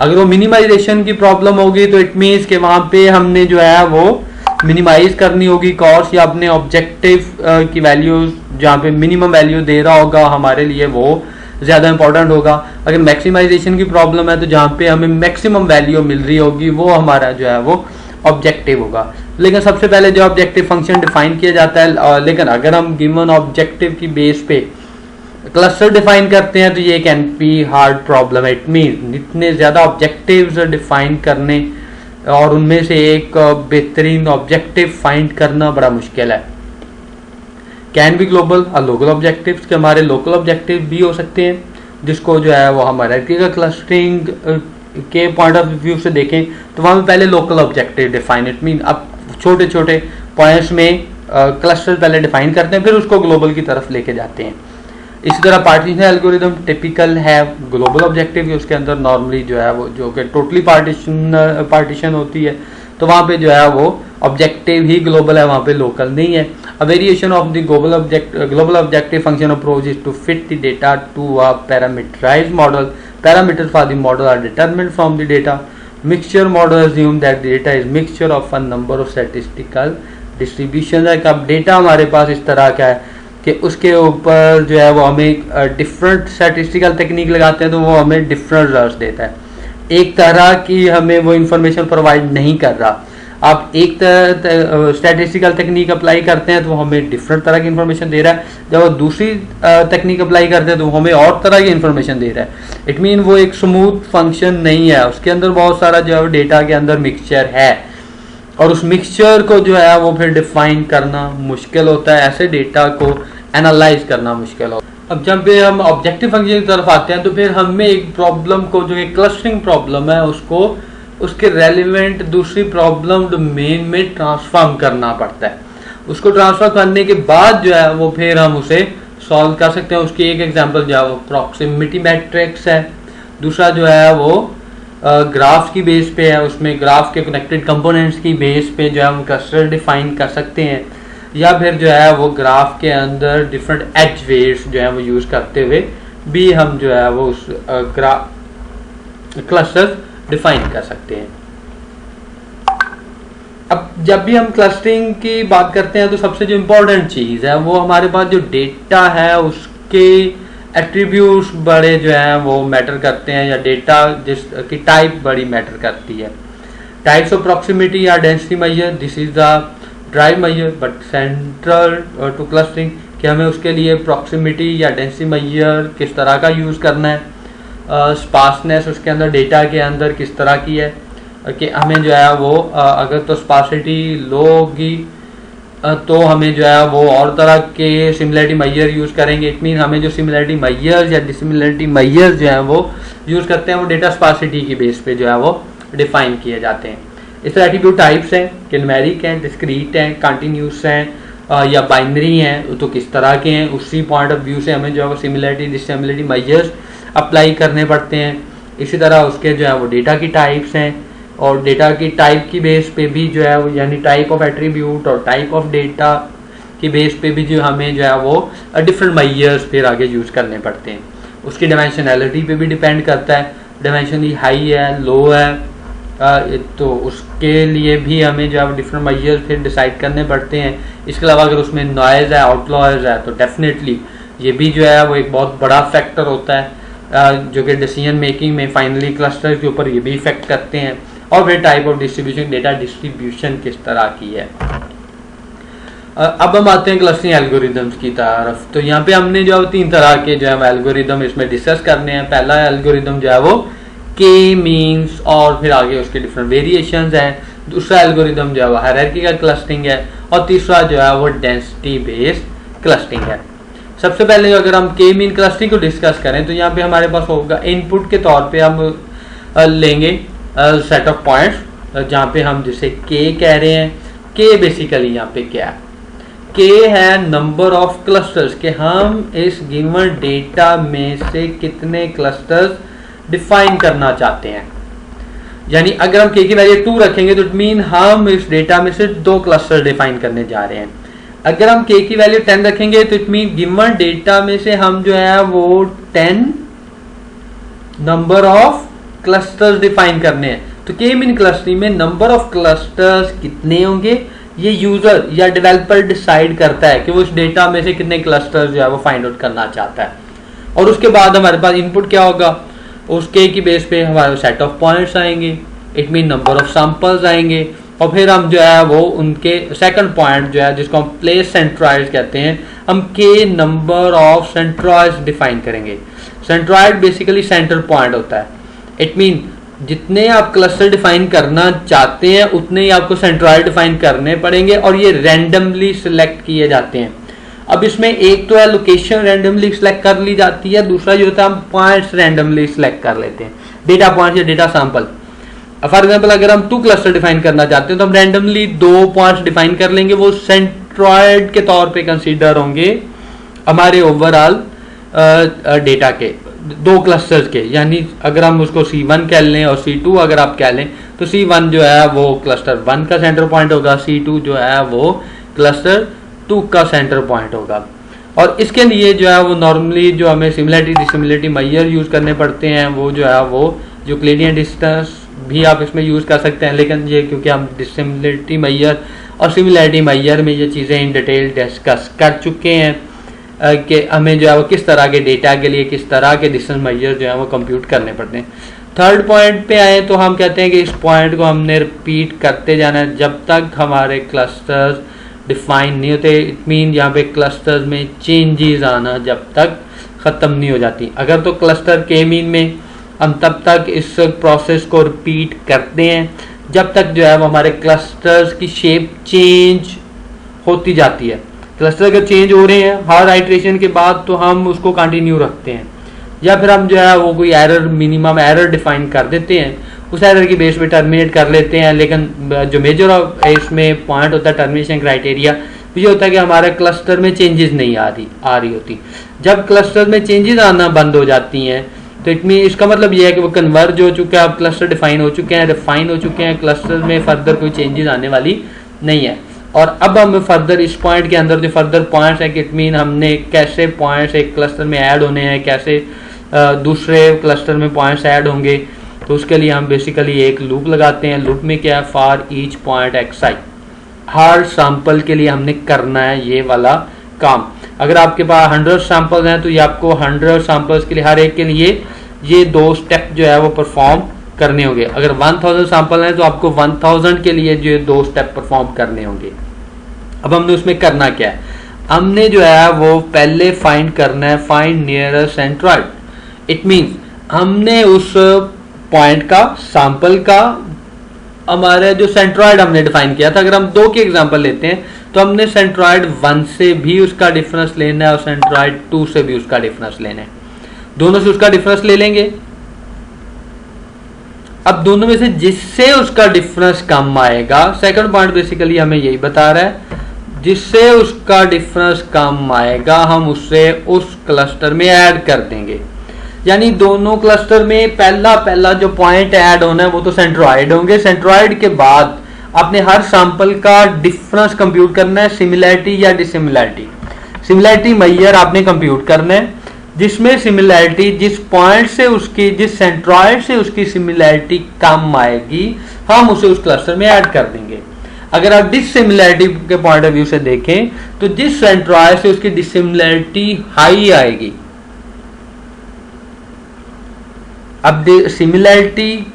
अगर वो मिनिमाइजेशन की प्रॉब्लम होगी तो इट मीन्स कि वहाँ पे हमने जो है वो मिनिमाइज करनी होगी कॉस्ट या अपने ऑब्जेक्टिव की वैल्यूज जहाँ पे मिनिमम वैल्यू दे रहा होगा हमारे लिए वो ज़्यादा इंपॉर्टेंट होगा। अगर मैक्सिमाइजेशन की प्रॉब्लम है तो जहाँ पे हमें मैक्सिमम वैल्यू मिल रही होगी वो हमारा जो है वो ऑब्जेक्टिव होगा। लेकिन सबसे पहले जो ऑब्जेक्टिव फंक्शन डिफाइन किया जाता है, लेकिन अगर हम गिवन ऑब्जेक्टिव की बेस पे क्लस्टर डिफाइन करते हैं तो ये can be hard problem. It mean इतने ज़्यादा ऑब्जेक्टिव्स डिफाइन करने और उनमें से एक बेहतरीन ऑब्जेक्टिव फाइंड करना बड़ा मुश्किल है। कैन बी ग्लोबल और लोकल ऑब्जेक्टिव्स के हमारे लोकल ऑब्जेक्टिव भी हो सकते हैं जिसको जो है वो हमारा क्लस्टरिंग के पॉइंट ऑफ व्यू से देखें तो वहाँ पे पहले local objective define, it mean अब छोटे छोटे पॉइंट्स में क्लस्टर पहले डिफाइन करते हैं, फिर उसको ग्लोबल की तरफ लेके जाते हैं। इसी तरह पार्टीशन एल्गोरिदम टिपिकल है ग्लोबल ऑब्जेक्टिव, उसके अंदर नॉर्मली जो है वो जो कि टोटली पार्टीशन होती है, तो वहाँ पे जो है वो ऑब्जेक्टिव ही ग्लोबल है, वहाँ पे लोकल नहीं है। A variation of the global objective function approach is to fit the data to a parameterised model. Parameter for the model are determined from the data. Mixture model assume that the data is mixture of a number of statistical distribution है। अब data हमारे पास इस तरह का है कि उसके ऊपर जो है वो हमें डिफरेंट स्टैटिस्टिकल टेक्निक लगाते हैं तो वो हमें डिफरेंट रिजल्ट्स देता है। एक तरह की हमें वो इंफॉर्मेशन प्रोवाइड नहीं कर रहा। आप एक तरह स्टैटिस्टिकल टेक्निक अप्लाई करते हैं तो वो हमें डिफरेंट तरह की इंफॉर्मेशन दे रहा है, जब वो दूसरी टेक्निक अप्लाई करते हैं तो वो हमें और तरह की इंफॉर्मेशन दे रहा है। इट मीन वो एक स्मूथ फंक्शन नहीं है, उसके अंदर बहुत सारा जो है डेटा के अंदर मिक्सचर है और उस मिक्सचर को जो है वो फिर डिफाइन करना मुश्किल होता है, ऐसे डेटा को एनालाइज करना मुश्किल होता है। अब जब भी हम ऑब्जेक्टिव फंक्शन की तरफ आते हैं तो फिर हमें एक प्रॉब्लम को जो एक क्लस्टरिंग प्रॉब्लम है उसको उसके रेलिवेंट दूसरी प्रॉब्लम डोमेन में ट्रांसफॉर्म करना पड़ता है। उसको ट्रांसफर करने के बाद जो है वो फिर हम उसे सॉल्व कर सकते हैं। उसकी एक एग्जांपल जो है वो प्रॉक्सिमिटी मैट्रिक्स है। दूसरा जो है वो ग्राफ की बेस पे है, उसमें ग्राफ के कनेक्टेड कंपोनेंट्स की बेस पे जो है हम क्लस्टर डिफाइन कर सकते हैं, या फिर जो है वो ग्राफ के अंदर डिफरेंट एज वेट्स जो है वो यूज करते हुए भी हम जो है वो उस क्लस्टर डिफाइन कर सकते हैं। अब जब भी हम क्लस्टरिंग की बात करते हैं तो सबसे जो इम्पोर्टेंट चीज है वो हमारे पास जो डेटा है उसके एट्रीब्यूट्स बड़े जो है वो मैटर करते हैं, या डेटा जिसकी टाइप बड़ी मैटर करती है। टाइप्स ऑफ प्रॉक्सिमिटी या density measure, this is the drive measure but central to clustering, कि हमें उसके लिए प्रॉक्सिमिटी या डेंसिटी मेजर किस तरह का यूज करना है। स्पार्सनेस उसके अंदर डेटा के अंदर किस तरह की है कि हमें जो है वो अगर तो स्पार्सिटी लो होगी तो हमें जो है वो और तरह के सिमिलरिटी मेजर यूज करेंगे। इट मीन हमें जो सिमिलरिटी मेजर या डिसिमिलरिटी मेजर जो है वो यूज करते हैं वो डेटा स्पार्सिटी की बेस पे जो है वो डिफाइन किए जाते हैं। इस तरह एट्रीब्यूट टाइप्स हैं, न्यूमेरिक हैं, डिस्क्रीट हैं, कंटिन्यूस हैं या बाइनरी हैं, तो किस तरह के हैं उसी पॉइंट ऑफ व्यू से हमें जो है वो सिमिलरिटी डिसिमिलरिटी मेजर्स अप्लाई करने पड़ते हैं। इसी तरह उसके जो है वो डेटा की टाइप्स हैं और डेटा की टाइप की बेस पे भी जो है वो यानी टाइप ऑफ एट्रीब्यूट और टाइप ऑफ डेटा की बेस पे भी जो हमें जो है वो डिफरेंट मेजर्स फिर आगे यूज करने पड़ते हैं। उसकी डायमेंशनैलिटी पे भी डिपेंड करता है, डायमेंशन हाई है लो है तो उसके लिए भी हमें जो है डिफरेंट मेजर्स फिर डिसाइड करने पड़ते हैं। इसके अलावा अगर उसमें नॉइज़ है आउटलॉयर्स है तो डेफिनेटली ये भी जो है वो एक बहुत बड़ा फैक्टर होता है जो कि डिसीजन मेकिंग में फाइनली क्लस्टर के ऊपर ये भी इफेक्ट करते हैं। और फिर type of distribution, data distribution किस तरह की है। अब हम आते हैं क्लस्टरिंग एल्गोरिदम्स की तरफ। तो यहाँ पे हमने जो है 3 तरह के जो है एल्गोरिदम इसमें डिस्कस करने हैं। पहला एल्गोरिदम जो है वो के मीन्स और फिर आगे उसके डिफरेंट वेरिएशंस हैं। दूसरा एल्गोरिदम जो है वो हायरार्किकल क्लस्टरिंग है और तीसरा जो है वो डेंसिटी बेस्ड क्लस्टरिंग है। सबसे पहले अगर हम के मीन क्लस्टरिंग को डिस्कस करें तो यहाँ पे हमारे पास होगा इनपुट के तौर पे हम लेंगे सेट ऑफ पॉइंट्स जहाँ पे हम जिसे के कह रहे हैं। के बेसिकली यहाँ पे क्या है, के है नंबर ऑफ क्लस्टर्स, कि हम इस गिवन डेटा में से कितने क्लस्टर्स डिफाइन करना चाहते हैं। यानी अगर हम के की वैल्यू 2 रखेंगे तो इट मीन हम इस डेटा में से 2 क्लस्टर डिफाइन करने जा रहे हैं। अगर हम के की वैल्यू 10 रखेंगे तो इट मीन गिवन डेटा में से हम जो है वो 10 नंबर ऑफ क्लस्टर्स डिफाइन करने हैं। तो के मीन क्लस्टरिंग में नंबर ऑफ क्लस्टर्स कितने होंगे ये यूजर या डेवलपर डिसाइड करता है कि वो इस डेटा में से कितने क्लस्टर्स जो है वो फाइंड आउट करना चाहता है। और उसके बाद हमारे पास इनपुट क्या होगा, उसके की बेस पे हमारे सेट ऑफ पॉइंट्स आएंगे, it mean number of samples आएंगे और फिर हम जो है वो उनके सेकंड पॉइंट जो है जिसको हम प्लेस सेंट्रॉइड कहते हैं, हम के नंबर ऑफ सेंट्रॉइड्स डिफाइन करेंगे। सेंट्रॉइड बेसिकली सेंटर पॉइंट होता है। इट मीन जितने आप क्लस्टर डिफाइन करना चाहते हैं उतने ही आपको सेंट्रॉइड डिफाइन करने पड़ेंगे और ये रैंडमली सिलेक्ट किए जाते हैं। अब इसमें एक तो है लोकेशन रैंडमली सिलेक्ट कर ली जाती है, दूसरा जो होता है हम पॉइंट्स रैंडमली सिलेक्ट कर लेते हैं, डेटा पॉइंट्स या डेटा सैंपल। फॉर एग्जाम्पल अगर हम 2 क्लस्टर डिफाइन करना चाहते हैं तो हम रैंडमली 2 पॉइंट्स डिफाइन कर लेंगे, वो सेंट्रॉइड के तौर पे कंसीडर होंगे हमारे ओवरऑल डेटा के 2 क्लस्टर्स के। यानी अगर हम उसको C1 कह लें और C2 अगर आप कह लें तो C1 जो है वो क्लस्टर 1 का सेंटर पॉइंट होगा, C2 जो है वो क्लस्टर 2 का सेंटर पॉइंट होगा। और इसके लिए जो है वो नॉर्मली जो हमें सिमिलरिटी डिसिमिलरिटी मेजर यूज करने पड़ते हैं, वो जो है वो यूक्लिडियन डिस्टेंस भी आप इसमें यूज कर सकते हैं, लेकिन ये क्योंकि हम डिसिमिलरिटी मेजर और सिमिलरिटी मेजर में ये चीज़ें इन डिटेल डिस्कस कर चुके हैं कि हमें जो है वो किस तरह के डेटा के लिए किस तरह के डिस्टेंस मेजर जो है वो कंप्यूट करने पड़ते हैं। थर्ड पॉइंट पे आए तो हम कहते हैं कि इस पॉइंट को हमने रिपीट करते जाना है जब तक हमारे क्लस्टर्स डिफाइन नहीं होते। इट मीन यहाँ पे क्लस्टर्स में चेंजेस आना जब तक ख़त्म नहीं हो जाती। अगर तो क्लस्टर के मीन में हम तब तक इस प्रोसेस को रिपीट करते हैं जब तक जो है वो हमारे क्लस्टर्स की शेप चेंज होती जाती है। क्लस्टर अगर चेंज हो रहे हैं हर आइट्रेशन के बाद तो हम उसको कंटिन्यू रखते हैं, या फिर हम जो है वो कोई एरर मिनिमम एरर डिफाइन कर देते हैं, उस एरर की बेस पे टर्मिनेट कर लेते हैं। लेकिन जो मेजर इसमें पॉइंट होता है टर्मिनेशन क्राइटेरिया ये होता है कि हमारे क्लस्टर में चेंजेस नहीं आ रही होती। जब क्लस्टर में चेंजेस आना बंद हो जाती हैं तो इसका मतलब ये है कि वो कन्वर्ज हो चुका है, अब क्लस्टर डिफाइन हो चुके हैं, रिफाइन हो चुके हैं, क्लस्टर में फर्दर कोई चेंजेस आने वाली नहीं है। और अब हम फर्दर इस पॉइंट के अंदर जो फर्दर पॉइंट्स हैं, इट मीन हमने कैसे पॉइंट्स एक क्लस्टर में ऐड होने हैं, कैसे दूसरे क्लस्टर में पॉइंट्स ऐड होंगे, तो उसके लिए हम बेसिकली एक लूप लगाते हैं। लूप में क्या है, for each point xi, her sample के लिए हमने करना है ये वाला काम। अगर आपके पास 100 सैंपल्स हैं तो ये आपको 100 सैंपल्स के लिए हर एक के लिए ये 2 स्टेप जो है वो परफॉर्म करने होंगे। अगर 1000 सैंपल हैं तो आपको 1000 के लिए जो 2 स्टेप परफॉर्म करने होंगे। अब हमने उसमें करना क्या है, हमने जो है वो पहले फाइंड करना है find nearest centroid. It means हमने उस पॉइंट का सैंपल का हमारे जो सेंट्रॉइड हमने डिफाइन किया था, अगर हम 2 के एग्जांपल लेते हैं तो हमने सेंट्रॉइड 1 से भी उसका डिफरेंस लेना है और सेंट्रॉइड 2 से भी उसका डिफरेंस लेना है। दोनों से उसका डिफरेंस ले लेंगे। अब दोनों में से जिससे उसका डिफरेंस कम आएगा, सेकंड पॉइंट बेसिकली हमें यही बता रहा है, जिससे उसका डिफरेंस कम आएगा हम उससे उस क्लस्टर में ऐड कर देंगे। यानी दोनों क्लस्टर में पहला जो पॉइंट ऐड होना है वो तो सेंट्रॉइड होंगे। सेंट्रॉइड के बाद आपने हर सैंपल का डिफरेंस कंप्यूट करना है, सिमिलरिटी या डिसिमिलरिटी। सिमिलरिटी मेजर आपने कंप्यूट करना है, जिसमें सिमिलरिटी जिस पॉइंट से उसकी जिस सेंट्रॉइड से उसकी सिमिलरिटी कम आएगी हम उसे उस क्लस्टर में ऐड कर देंगे। अगर आप डिसिमिलरिटी के पॉइंट ऑफ व्यू से देखें तो जिस सेंट्रॉइड से उसकी डिसिमिलरिटी हाई आएगी, अब सिमिलरिटी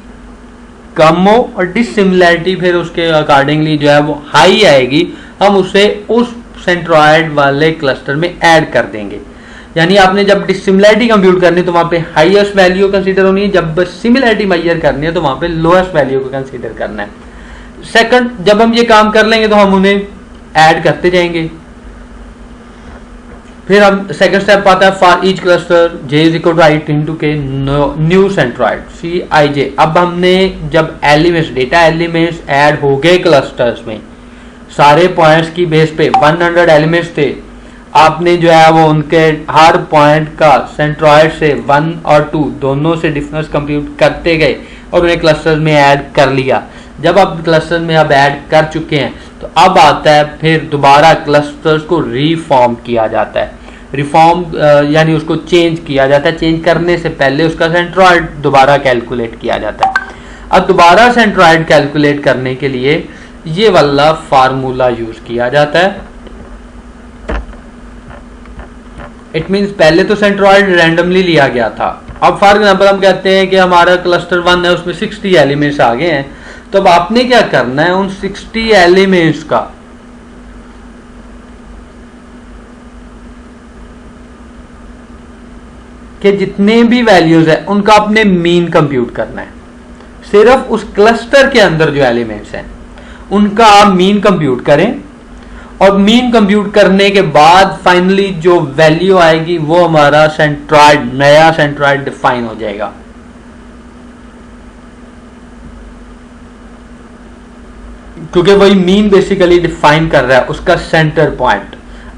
कम हो और डिसिमिलरिटी फिर उसके अकॉर्डिंगली जो है वो हाई आएगी, हम उसे उस सेंट्रॉइड वाले क्लस्टर में ऐड कर देंगे। यानी आपने जब डिसिमिलरिटी कंप्यूट करनी है तो वहां पे हाईएस्ट वैल्यू कंसीडर होनी है, जब सिमिलरिटी मेजर करनी है तो वहां पे लोएस्ट वैल्यू को कंसीडर करना है। सेकंड, जब हम ये काम कर लेंगे तो हम उन्हें ऐड करते जाएंगे। फिर हम सेकंड स्टेप आता है for each cluster j is equal to i into K new centroid Cij। अब हमने जब एलिमेंट्स डेटा एलिमेंट्स ऐड हो गए क्लस्टर्स में, सारे पॉइंट्स की बेस पे 100 एलिमेंट्स थे, आपने जो है वो उनके हर पॉइंट का सेंट्रॉइड से 1 और 2 दोनों से डिफरेंस कंप्यूट करते गए और उन्हें क्लस्टर्स में ऐड कर लिया। जब आप क्लस्टर्स में अब ऐड कर चुके हैं तो अब आता है फिर दोबारा क्लस्टर्स को रीफॉर्म किया जाता है। रिफॉर्म यानी उसको चेंज किया जाता है। चेंज करने से पहले उसका सेंट्रॉइड दोबारा कैलकुलेट किया जाता है। अब दोबारा सेंट्रॉइड कैलकुलेट करने के लिए ये वाला फार्मूला यूज किया जाता है। इट मींस पहले तो सेंट्रॉइड रैंडमली लिया गया था। अब फॉर एग्जांपल हम कहते हैं कि हमारा क्लस्टर 1 है, उसमें 60 एलिमेंट्स आ गए हैं, तो अब आपने क्या करना है, उन 60 एलिमेंट्स का कि जितने भी वैल्यूज है उनका आपने मीन कंप्यूट करना है। सिर्फ उस क्लस्टर के अंदर जो एलिमेंट्स हैं उनका आप मीन कंप्यूट करें और मीन कंप्यूट करने के बाद फाइनली जो वैल्यू आएगी वो हमारा सेंट्रॉइड, नया सेंट्रॉइड डिफाइन हो जाएगा। क्योंकि वही मीन बेसिकली डिफाइन कर रहा है उसका सेंटर पॉइंट।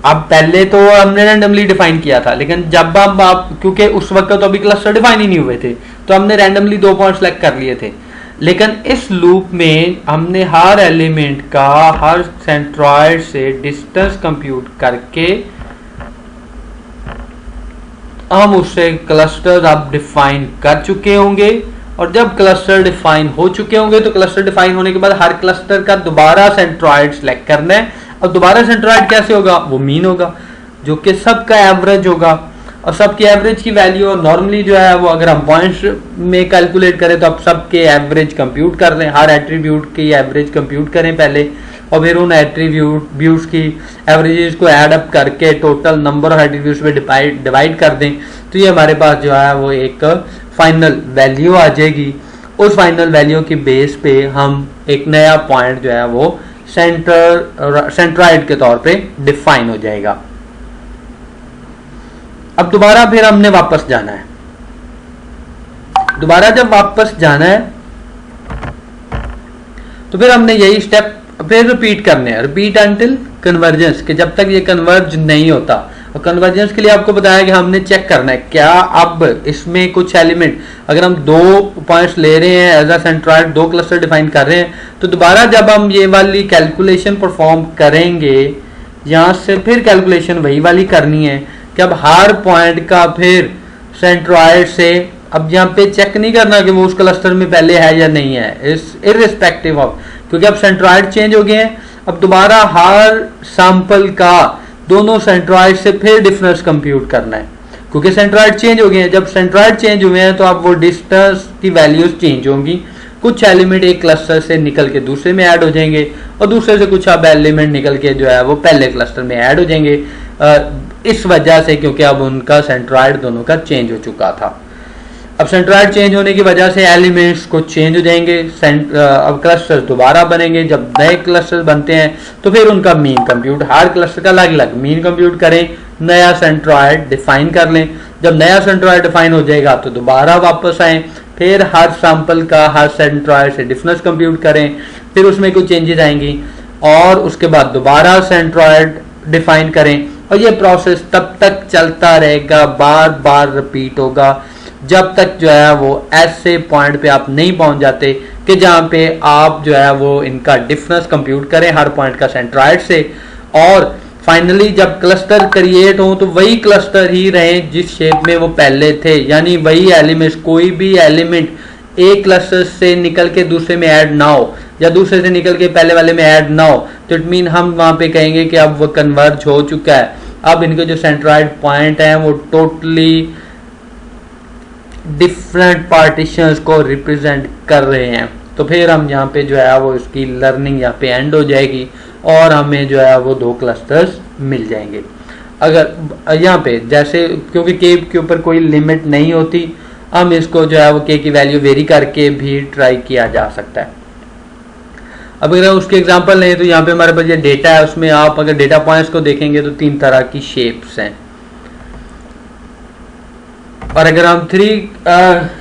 अब पहले तो हमने रैंडमली डिफाइन किया था, लेकिन जब आप क्योंकि उस वक्त तो अभी क्लस्टर डिफाइन ही नहीं हुए थे, तो हमने रैंडमली 2 पॉइंट सेलेक्ट कर लिए थे। लेकिन इस लूप में हमने हर एलिमेंट का हर सेंट्रॉइड से डिस्टेंस कंप्यूट करके हम उससे क्लस्टर्स आप डिफाइन कर चुके होंगे। और जब क्लस्टर डिफाइन हो चुके होंगे तो क्लस्टर डिफाइन होने के बाद हर क्लस्टर का दोबारा सेंट्रॉइड सेलेक्ट करना है। और दोबारा सेंट्रॉइड कैसे होगा? वो मीन होगा, जो कि सबका एवरेज होगा। और सबकी एवरेज की वैल्यू नॉर्मली जो है वो अगर हम पॉइंट्स में कैलकुलेट करें तो आप सबके एवरेज कंप्यूट कर लें, हर एट्रीब्यूट की एवरेज कंप्यूट करें पहले, और फिर उन एट्रीब्यूट्स की एवरेजेस को ऐड अप करके टोटल नंबर ऑफ एट्रीब्यूट्स में डिवाइड कर दें। तो ये हमारे पास जो है वो एक फाइनल वैल्यू आ जाएगी। उस फाइनल वैल्यू की बेस पे हम एक नया पॉइंट जो है वो सेंट्रॉइड के तौर पे डिफाइन हो जाएगा। अब दोबारा फिर हमने वापस जाना है। दोबारा जब वापस जाना है तो फिर हमने यही स्टेप फिर रिपीट करने हैं, रिपीट अंटिल कन्वर्जेंस, के जब तक ये कन्वर्ज नहीं होता। और कन्वर्जेंस के लिए आपको बताया कि हमने चेक करना है क्या अब इसमें कुछ एलिमेंट, अगर हम 2 पॉइंट्स ले रहे हैं as a centroid, 2 cluster define कर रहे हैं, तो दोबारा जब हम ये वाली कैलकुलेशन परफॉर्म करेंगे, यहाँ से फिर कैलकुलेशन वही वाली करनी है कि अब हर पॉइंट का फिर सेंट्रॉइड से, अब यहाँ पे चेक नहीं करना कि वो उस क्लस्टर में पहले है या नहीं है, इस इररिस्पेक्टिव ऑफ, क्योंकि अब सेंट्रॉइड चेंज हो गए हैं। अब दोबारा हर सैंपल का दोनों सेंट्रॉइड से फिर डिफरेंस कंप्यूट करना है, क्योंकि सेंट्रॉइड चेंज हो गए हैं। जब सेंट्रॉइड चेंज हुए हैं तो अब वो डिस्टेंस की वैल्यूज चेंज होंगी। कुछ एलिमेंट एक क्लस्टर से निकल के दूसरे में ऐड हो जाएंगे, और दूसरे से कुछ अब एलिमेंट निकल के जो है वो पहले क्लस्टर में ऐड हो जाएंगे, इस वजह से, क्योंकि अब उनका सेंट्रॉइड दोनों का चेंज हो चुका था। अब सेंट्रॉइड चेंज होने की वजह से एलिमेंट्स को चेंज हो जाएंगे, अब क्लस्टर्स दोबारा बनेंगे। जब नए क्लस्टर्स बनते हैं तो फिर उनका मीन कंप्यूट, हर क्लस्टर का अलग अलग मीन कंप्यूट करें, नया सेंट्रॉइड डिफाइन कर लें। जब नया सेंट्रॉइड डिफाइन हो जाएगा तो दोबारा वापस आएँ, फिर हर सैंपल का हर सेंट्रॉइड से डिफरेंस कंप्यूट करें, फिर उसमें कुछ चेंजेस आएंगी, और उसके बाद दोबारा सेंट्रॉइड डिफाइन करें। और ये प्रोसेस तब तक चलता रहेगा, बार बार रिपीट होगा, जब तक जो है वो ऐसे पॉइंट पे आप नहीं पहुंच जाते कि जहां पे आप जो है वो इनका डिफरेंस कंप्यूट करें हर पॉइंट का सेंट्रॉइड से। और फाइनली जब क्लस्टर क्रिएट हो तो वही क्लस्टर ही रहे जिस शेप में वो पहले थे, यानी वही एलिमेंट्स, कोई भी एलिमेंट एक क्लस्टर से निकल के दूसरे में ऐड ना हो, या दूसरे से निकल के पहले वाले में ऐड ना हो। तो इट मीन हम वहां पे कहेंगे कि अब वो कन्वर्ज हो चुका है। अब इनके जो सेंट्रॉइड पॉइंट है वो टोटली डिफरेंट पार्टीशंस को रिप्रेजेंट कर रहे हैं। तो फिर हम यहाँ पे जो है वो इसकी लर्निंग यहाँ पे एंड हो जाएगी, और हमें जो है वो 2 क्लस्टर्स मिल जाएंगे। अगर यहाँ पे जैसे, क्योंकि के के ऊपर कोई लिमिट नहीं होती, हम इसको जो है वो के की वैल्यू वेरी करके भी ट्राई किया जा सकता है। अब अगर उसके एग्जांपल लें तो यहाँ पे हमारे पास ये डेटा है, उसमें आप अगर डेटा पॉइंट्स को देखेंगे तो 3 तरह की शेप्स हैं। और अगर हम 3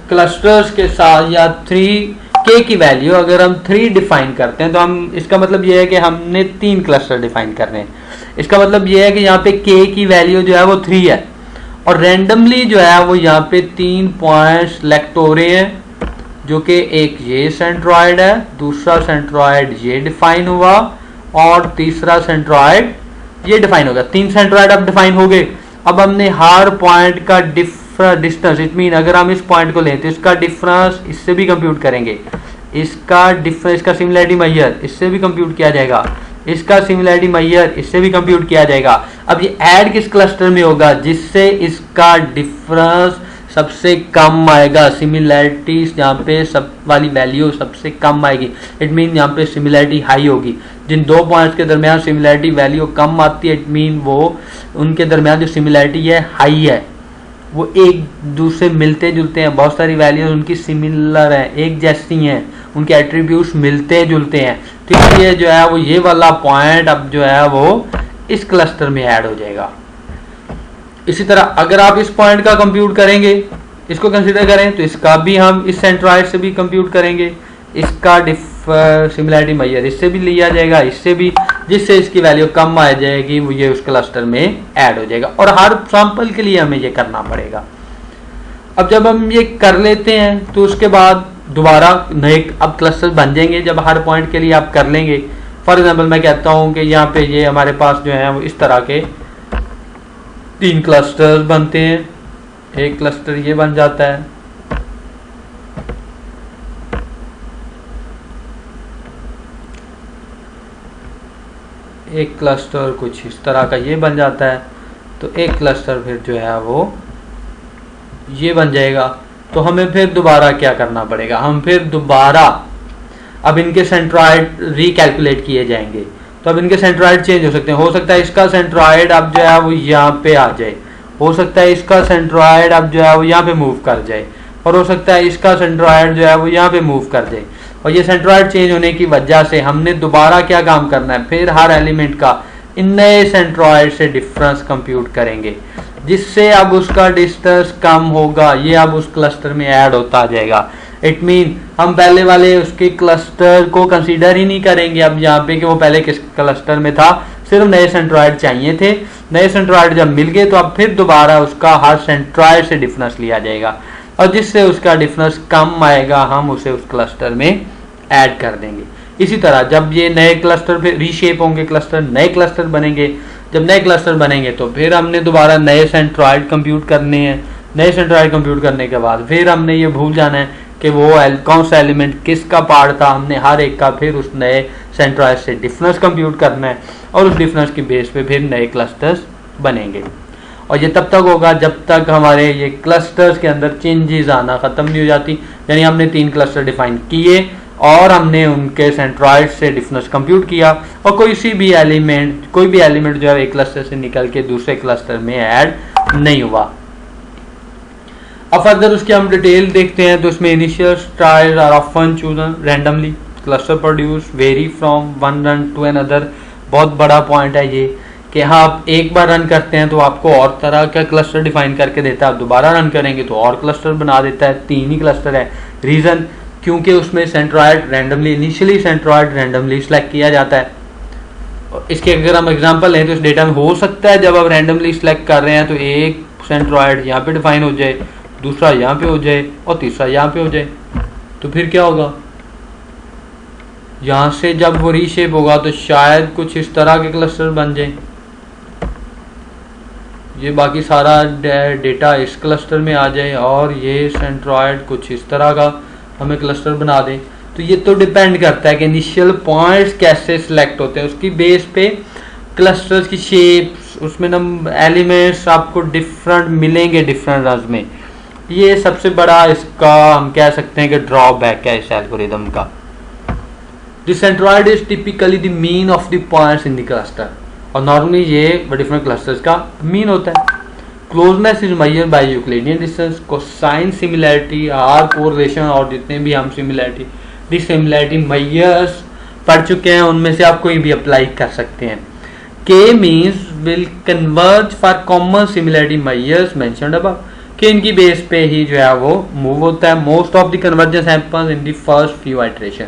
क्लस्टर्स के साथ या 3 के की वैल्यू अगर हम 3 डिफाइन करते हैं, तो हम, इसका मतलब ये है कि हमने 3 क्लस्टर डिफाइन करने हैं। इसका मतलब ये है कि यहाँ पे के की वैल्यू जो है वो 3 है, और रैंडमली जो है वो यहाँ पे 3 पॉइंट सेलेक्ट हो रहे हैं, जो कि एक ये सेंट्रॉइड है, दूसरा सेंट्रॉइड ये डिफाइन हुआ, और तीसरा सेंट्रॉइड ये डिफाइन होगा। 3 सेंट्रॉइड अब डिफाइन हो गए। अब हमने हर पॉइंट का डिस्टेंस, इट मीन अगर हम इस पॉइंट को लें तो इसका डिफरेंस इससे भी कंप्यूट करेंगे, इसका डिफरेंस, इसका सिमिलैरिटी मेजर इससे भी कंप्यूट किया जाएगा, इसका सिमिलैरिटी मेजर इससे भी कंप्यूट किया जाएगा। अब ये ऐड किस क्लस्टर में होगा? जिससे इसका डिफरेंस सबसे कम आएगा, सिमिलैरिटी यहाँ पे सब वाली वैल्यू सबसे कम आएगी। इट मीन यहाँ पे सिमिलैरिटी हाई होगी। जिन 2 पॉइंट्स के दरमियान सिमिलैरिटी वैल्यू कम आती है, इट मीन वो उनके दरमियान जो सिमिलैरिटी है हाई है, वो एक दूसरे मिलते जुलते हैं, बहुत सारी वैल्यूज उनकी सिमिलर हैं, एक जैसी हैं, उनके एट्रीब्यूट्स मिलते जुलते हैं, तो इसलिए जो है वो ये वाला पॉइंट अब जो है वो इस क्लस्टर में ऐड हो जाएगा। इसी तरह अगर आप इस पॉइंट का कंप्यूट करेंगे, इसको कंसीडर करें, तो इसका भी हम इस सेंट्रॉइड से भी कंप्यूट करेंगे, इसका सिमिलैरिटी मेजर इससे भी लिया जाएगा, इससे भी, जिससे इसकी वैल्यू कम आ जाएगी, वो ये उस क्लस्टर में ऐड हो जाएगा। और हर सैंपल के लिए हमें ये करना पड़ेगा। अब जब हम ये कर लेते हैं तो उसके बाद दोबारा नए अब क्लस्टर बन जाएंगे जब हर पॉइंट के लिए आप कर लेंगे। फॉर एग्जांपल मैं कहता हूँ कि यहाँ पे ये हमारे पास जो है वो इस तरह के 3 क्लस्टर्स बनते हैं। एक क्लस्टर ये बन जाता है, एक क्लस्टर कुछ इस तरह का ये बन जाता है, तो एक क्लस्टर फिर जो है वो ये बन जाएगा। तो हमें फिर दोबारा क्या करना पड़ेगा, हम फिर दोबारा अब इनके सेंट्रॉइड रिकैलकुलेट किए जाएंगे। तो अब इनके सेंट्रॉइड चेंज हो सकते हैं, हो सकता है इसका सेंट्रॉइड अब जो है वो यहाँ पे आ जाए, हो सकता है इसका सेंट्रॉइड अब जो है वो यहाँ पे मूव कर जाए, और हो सकता है इसका सेंट्रॉइड जो है वो यहाँ पे मूव कर जाए। और ये सेंट्रॉइड चेंज होने की वजह से हमने दोबारा क्या काम करना है, फिर हर एलिमेंट का इन नए सेंट्रॉइड से डिफरेंस कंप्यूट करेंगे, जिससे अब उसका डिस्टेंस कम होगा, ये अब उस क्लस्टर में ऐड होता जाएगा। इट मीन हम पहले वाले उसके क्लस्टर को कंसीडर ही नहीं करेंगे अब यहाँ पे कि वो पहले किस क्लस्टर में था, सिर्फ नए सेंट्रॉइड चाहिए थे। नए सेंट्रॉइड जब मिल गए तो अब फिर दोबारा उसका हर सेंट्रॉइड से डिफरेंस लिया जाएगा, और जिससे उसका डिफरेंस कम आएगा हम उसे उस क्लस्टर में ऐड कर देंगे। इसी तरह जब ये नए क्लस्टर फिर रीशेप होंगे, क्लस्टर नए क्लस्टर बनेंगे, जब नए क्लस्टर बनेंगे तो फिर हमने दोबारा नए सेंट्रॉइड कंप्यूट करने हैं। नए सेंट्रॉइड कंप्यूट करने के बाद फिर हमने ये भूल जाना है कि वो कौन सा एलिमेंट किसका पार्ट था, हमने हर एक का फिर उस नए सेंट्रॉइड से डिफरेंस कंप्यूट करना है, और उस डिफरेंस की बेस पे फिर नए क्लस्टर्स बनेंगे। और ये तब तक होगा जब तक हमारे ये क्लस्टर्स के अंदर चेंजेस आना ख़त्म नहीं हो जाती। यानी हमने 3 क्लस्टर डिफाइन किए और हमने उनके सेंट्रॉइड से डिफरेंस कंप्यूट किया, और कोई भी एलिमेंट जो है एक क्लस्टर से निकल के दूसरे क्लस्टर में ऐड नहीं हुआ। अब फर्दर उसके हम डिटेल देखते हैं। तो इसमें initial trials are often chosen randomly, cluster produce vary from one run to another. बहुत बड़ा पॉइंट है ये कि हाँ आप एक बार रन करते हैं तो आपको और तरह का क्लस्टर डिफाइन करके देता है, आप दोबारा रन करेंगे तो और क्लस्टर बना देता है। 3 ही क्लस्टर है। रीज़न क्योंकि उसमें centroid randomly, initially centroid randomly select किया जाता है। इसके अगर हम एग्जांपल लें तो इस डेटा में हो सकता है जब आप रैंडमली सिलेक्ट कर रहे हैं तो एक सेंट्रॉइड यहाँ पे डिफाइन हो जाए, दूसरा यहाँ पे हो जाए और तीसरा यहाँ पे हो जाए। तो फिर क्या होगा, यहाँ से जब वो रीशेप होगा तो शायद कुछ इस तरह के क्लस्टर बन जाए। ये बाकी सारा डेटा इस क्लस्टर में आ जाए और ये सेंट्रॉइड कुछ इस तरह का हमें क्लस्टर बना दें। तो ये तो डिपेंड करता है कि इनिशियल पॉइंट्स कैसे सिलेक्ट होते हैं, उसकी बेस पे क्लस्टर्स की शेप्स, उसमें नंबर एलिमेंट्स आपको डिफरेंट मिलेंगे डिफरेंट रंस में। ये सबसे बड़ा इसका हम कह सकते हैं कि ड्रॉबैक है इस एल्गोरिदम का। The centroid is typically the mean of the points in the cluster, और नॉर्मली ये डिफरेंट क्लस्टर्स का मीन होता है। Closeness is measured by Euclidean distance, cosine similarity or correlation, और जितने भी हम सिमिलैरिटी डिसिमिलैरिटी मेजर्स पढ़ चुके हैं उनमें से आप कोई भी अप्लाई कर सकते हैं। के means will converge for common similarity measures mentioned above, कि इनकी बेस पे ही जो है वो मूव होता है। Most of the convergence happens in the first few iteration,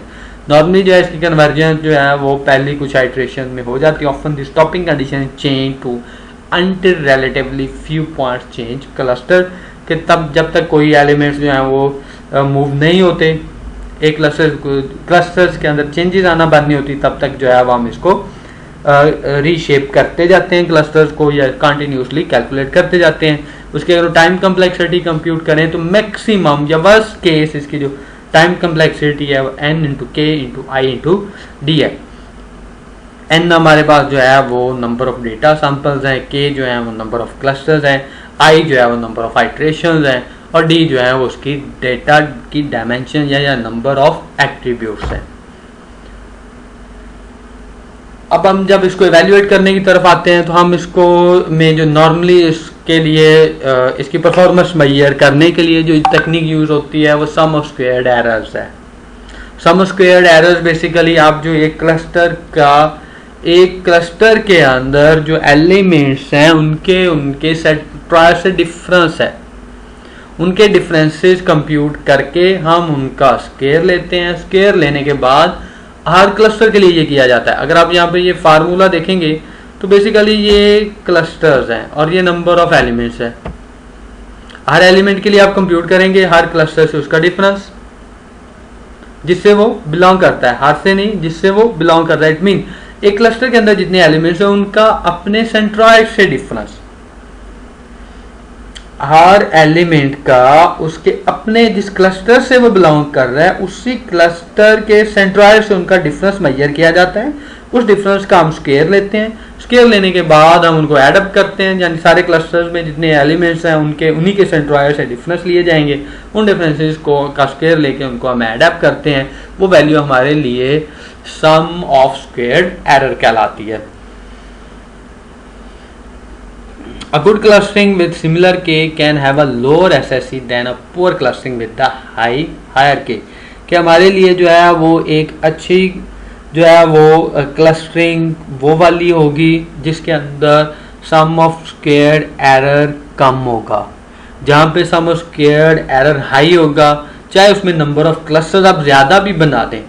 normally जो है इसकी कन्वर्जेंस जो है वो पहली कुछ आइटरेशन में हो जाती है। Often the stopping condition change to until relatively few points change cluster, कि तब जब तक कोई एलिमेंट्स जो हैं वो मूव नहीं होते, एक क्लस्टर्स के अंदर चेंजेस आना बंद नहीं होती, तब तक जो है वो हम इसको रीशेप करते जाते हैं क्लस्टर्स को, या कंटिन्यूसली कैलकुलेट करते जाते हैं। उसके अगर टाइम कम्प्लेक्सिटी कंप्यूट करें तो मैक्सिमम या वर्स्ट केस इसकी जो टाइम कम्प्लेक्सिटी है वो n इंटू के इंटू आई इंटू डी है। n हमारे पास जो है वो नंबर ऑफ डेटा सैंपल्स हैं, k जो है वो नंबर ऑफ क्लस्टर्स हैं, i जो है वो नंबर ऑफ आइट्रेशंस हैं, और d जो है वो उसकी डेटा की डायमेंशन या नंबर ऑफ एट्रीब्यूट्स हैं। अब हम जब इसको इवेल्युएट करने की तरफ आते हैं तो हम इसको में जो नॉर्मली इसके लिए इसकी परफॉर्मेंस मेजर करने के लिए जो तकनीक यूज होती है वो सम ऑफ स्क्वायर्ड एरर्स है। सम स्क्वायर्ड एरर्स बेसिकली आप जो एक क्लस्टर के अंदर जो एलिमेंट्स हैं उनके सेंट्रॉयड से डिफरेंस है, उनके डिफरेंसेस कंप्यूट करके हम उनका स्क्वायर लेते हैं। स्क्वायर लेने के बाद हर क्लस्टर के लिए ये किया जाता है। अगर आप यहाँ पे ये फार्मूला देखेंगे तो बेसिकली ये क्लस्टर्स हैं और ये नंबर ऑफ एलिमेंट्स है। हर एलिमेंट के लिए आप कंप्यूट करेंगे हर क्लस्टर से उसका डिफरेंस जिससे वो बिलोंग करता है, हर से नहीं जिससे वो बिलोंग करता है। इट मीन एक क्लस्टर के अंदर जितने एलिमेंट्स हैं उनका अपने सेंट्रॉयड से डिफरेंस, हर एलिमेंट का उसके अपने जिस क्लस्टर से वो बिलोंग कर रहा है उसी क्लस्टर के सेंट्रॉयड से उनका डिफरेंस मेजर किया जाता है। उस डिफरेंस का हम स्क्वायर लेते हैं। स्क्वायर लेने के बाद हम उनको एड अप करते हैं, यानी सारे क्लस्टर्स में जितने एलिमेंट्स हैं उन्हीं के सेंट्रॉयड से डिफरेंस लिए जाएंगे। उन डिफरेंसेस को का स्क्वायर लेके उनको हम एड अप करते हैं। वो वैल्यू हमारे लिए सम ऑफ स्क्वायर्ड एरर कहलाती है। A good clustering with similar k can have a lower SSE than a poor clustering with the higher k। कि हमारे लिए जो है वो एक अच्छी जो है वो क्लस्टरिंग वो वाली होगी जिसके अंदर सम ऑफ स्क्वायर्ड एरर कम होगा। जहाँ पे सम ऑफ स्क्वायर्ड एरर हाई होगा, चाहे उसमें नंबर ऑफ क्लस्टर्स आप ज़्यादा भी बना दें,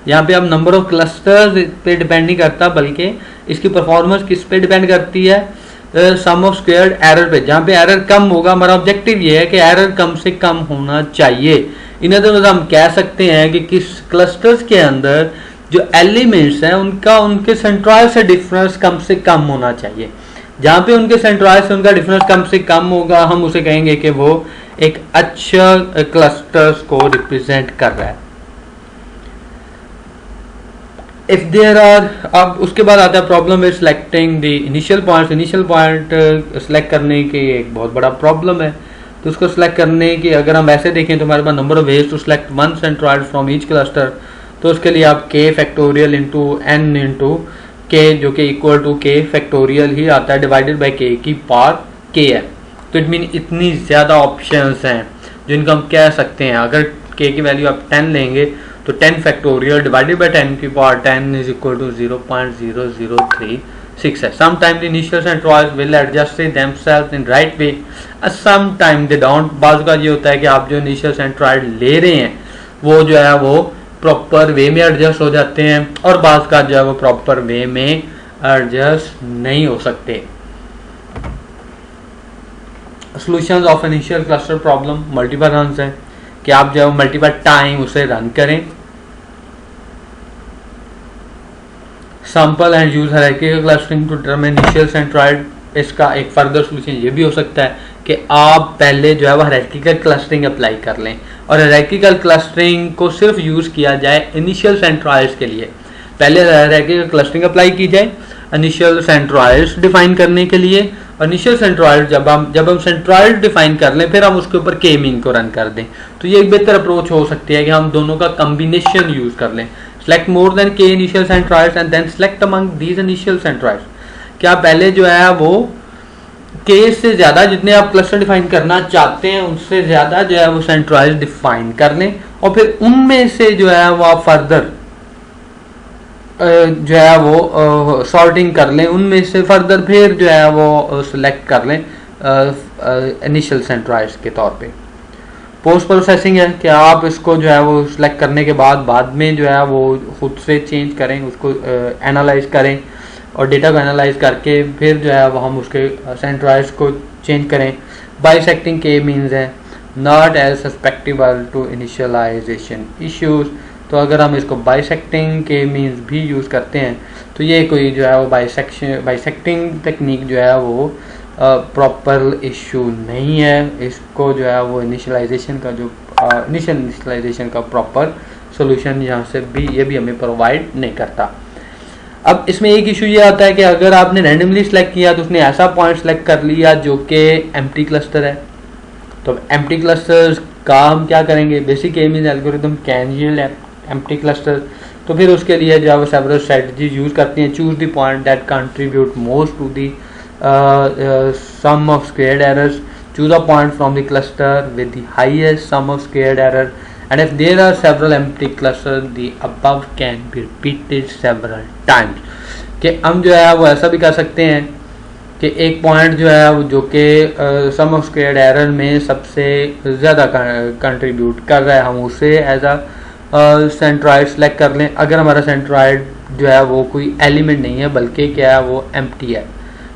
यहाँ पे अब नंबर ऑफ क्लस्टर्स पे डिपेंड नहीं करता बल्कि इसकी परफॉर्मेंस किस पे डिपेंड करती है, सम ऑफ स्क्वायर्ड एरर पे। जहाँ पे एरर कम होगा, हमारा ऑब्जेक्टिव ये है कि एरर कम से कम होना चाहिए। इन अदर वर्ड्स हम कह सकते हैं कि किस क्लस्टर्स के अंदर जो एलिमेंट्स हैं उनके सेंट्रॉयड से डिफरेंस कम से कम होना चाहिए। जहाँ पे उनके सेंट्रॉयड से उनका डिफरेंस कम से कम होगा, हम उसे कहेंगे कि वो एक अच्छा क्लस्टर्स को रिप्रेजेंट कर रहा है। इफ देयर आर, अब उसके बाद आता है problem with selecting the initial points. Initial point select करने की एक बहुत बड़ा प्रॉब्लम है। तो उसको सिलेक्ट करने की अगर हम ऐसे देखें तो हमारे पास number of ways to select one centroid from each cluster. तो उसके लिए आप k factorial into n into k जो कि इक्वल टू k फैक्टोरियल ही आता है डिवाइडेड बाई k की पावर k है। तो इट मीन इतनी ज़्यादा ऑप्शंस हैं जिनको हम कह सकते हैं। अगर k की वैल्यू आप 10 लेंगे तो 10 फैक्टोरियल डिवाइडेड बाई 10 की पावर 10 इज इक्वल टू 0.0036 है। Sometime the initial centroids will adjust themselves in right way, sometime they don't. बाज़ का ये होता है कि आप जो इनिशियल सेंट्रॉयड ले रहे हैं वो जो है वो प्रॉपर वे में एडजस्ट हो जाते हैं और बाज़ का जो है वो प्रॉपर वे में एडजस्ट नहीं हो सकते। Solutions of initial cluster problem multiple runs है कि आप जो है मल्टीपल टाइम उसे रन करें। Sample and use hierarchical clustering to determine initial centroid. इसका एक फर्दर सॉल्यूशन ये भी हो सकता है कि आप पहले जो है वो हायरार्किकल क्लस्टरिंग अप्लाई कर लें और हायरार्किकल क्लस्टरिंग को सिर्फ यूज़ किया जाए इनिशियल सेंट्रॉयड्स के लिए। पहले हायरार्किकल क्लस्टरिंग अप्लाई की जाए इनिशियल सेंट्रॉयड्स डिफाइन करने के लिए। इनिशियल सेंट्रॉयड जब हम सेंट्रॉयड डिफाइन कर लें फिर हम उसके ऊपर के मीन को रन कर दें। तो ये एक बेहतर अप्रोच हो सकती है कि हम दोनों का कम्बिनेशन यूज़ कर लें। Select more than K initial centroids and then select among these initial centroids. क्या पहले जो है वो के से ज़्यादा जितने आप क्लस्टर डिफाइन करना चाहते हैं उनसे ज़्यादा जो है वो सेंट्रॉयड डिफाइन कर लें और फिर उनमें से जो है वो आप फर्दर जो है वो सॉर्टिंग कर लें, उनमें से फर्दर फिर जो है वो सिलेक्ट कर लें इनिशियल सेंट्रॉयड्स के तौर पे। पोस्ट प्रोसेसिंग है कि आप इसको जो है वो सिलेक्ट करने के बाद में जो है वो खुद से चेंज करें, उसको एनालाइज करें और डेटा को एनालाइज करके फिर जो है वो हम उसके सेंट्रॉयड्स को चेंज करें। बाइसेक्टिंग के मीन्स है not as susceptible to initialization issues. तो अगर हम इसको बाइसेक्टिंग के मीन्स भी यूज़ करते हैं तो ये कोई जो है वो बाइसेक्टिंग टेक्निक जो है वो प्रॉपर इशू नहीं है। इसको जो है वो इनिशियलाइजेशन का जो इनिशियलाइजेशन का प्रॉपर सोल्यूशन यहाँ से भी ये भी हमें प्रोवाइड नहीं करता। अब इसमें एक इशू ये आता है कि अगर आपने रैंडमली सेलेक्ट किया तो उसने ऐसा पॉइंट सेलेक्ट कर लिया जो कि एम्प्टी क्लस्टर है। तो एम्प्टी क्लस्टर्स का हम क्या करेंगे, basic M in algorithm can yield empty cluster. तो फिर उसके लिए जो है वो सेवरल स्ट्रेटजीज यूज़ करती हैं। Choose the point that contribute most to the sum of squared errors, choose a point from the cluster with the highest sum of squared error and if there are several empty cluster the above can be repeated several times. कि हम जो है वो ऐसा भी कर सकते हैं कि एक पॉइंट जो है वो जो कि सम ऑफ स्क्वायर्ड एरर में सबसे ज़्यादा कंट्रीब्यूट कर रहा है, हम उसे एज अ सेंट्रॉइड सेलेक्ट कर लें। अगर हमारा सेंट्रॉइड जो है वो कोई एलिमेंट नहीं है बल्कि क्या है वो एम्प्टी है,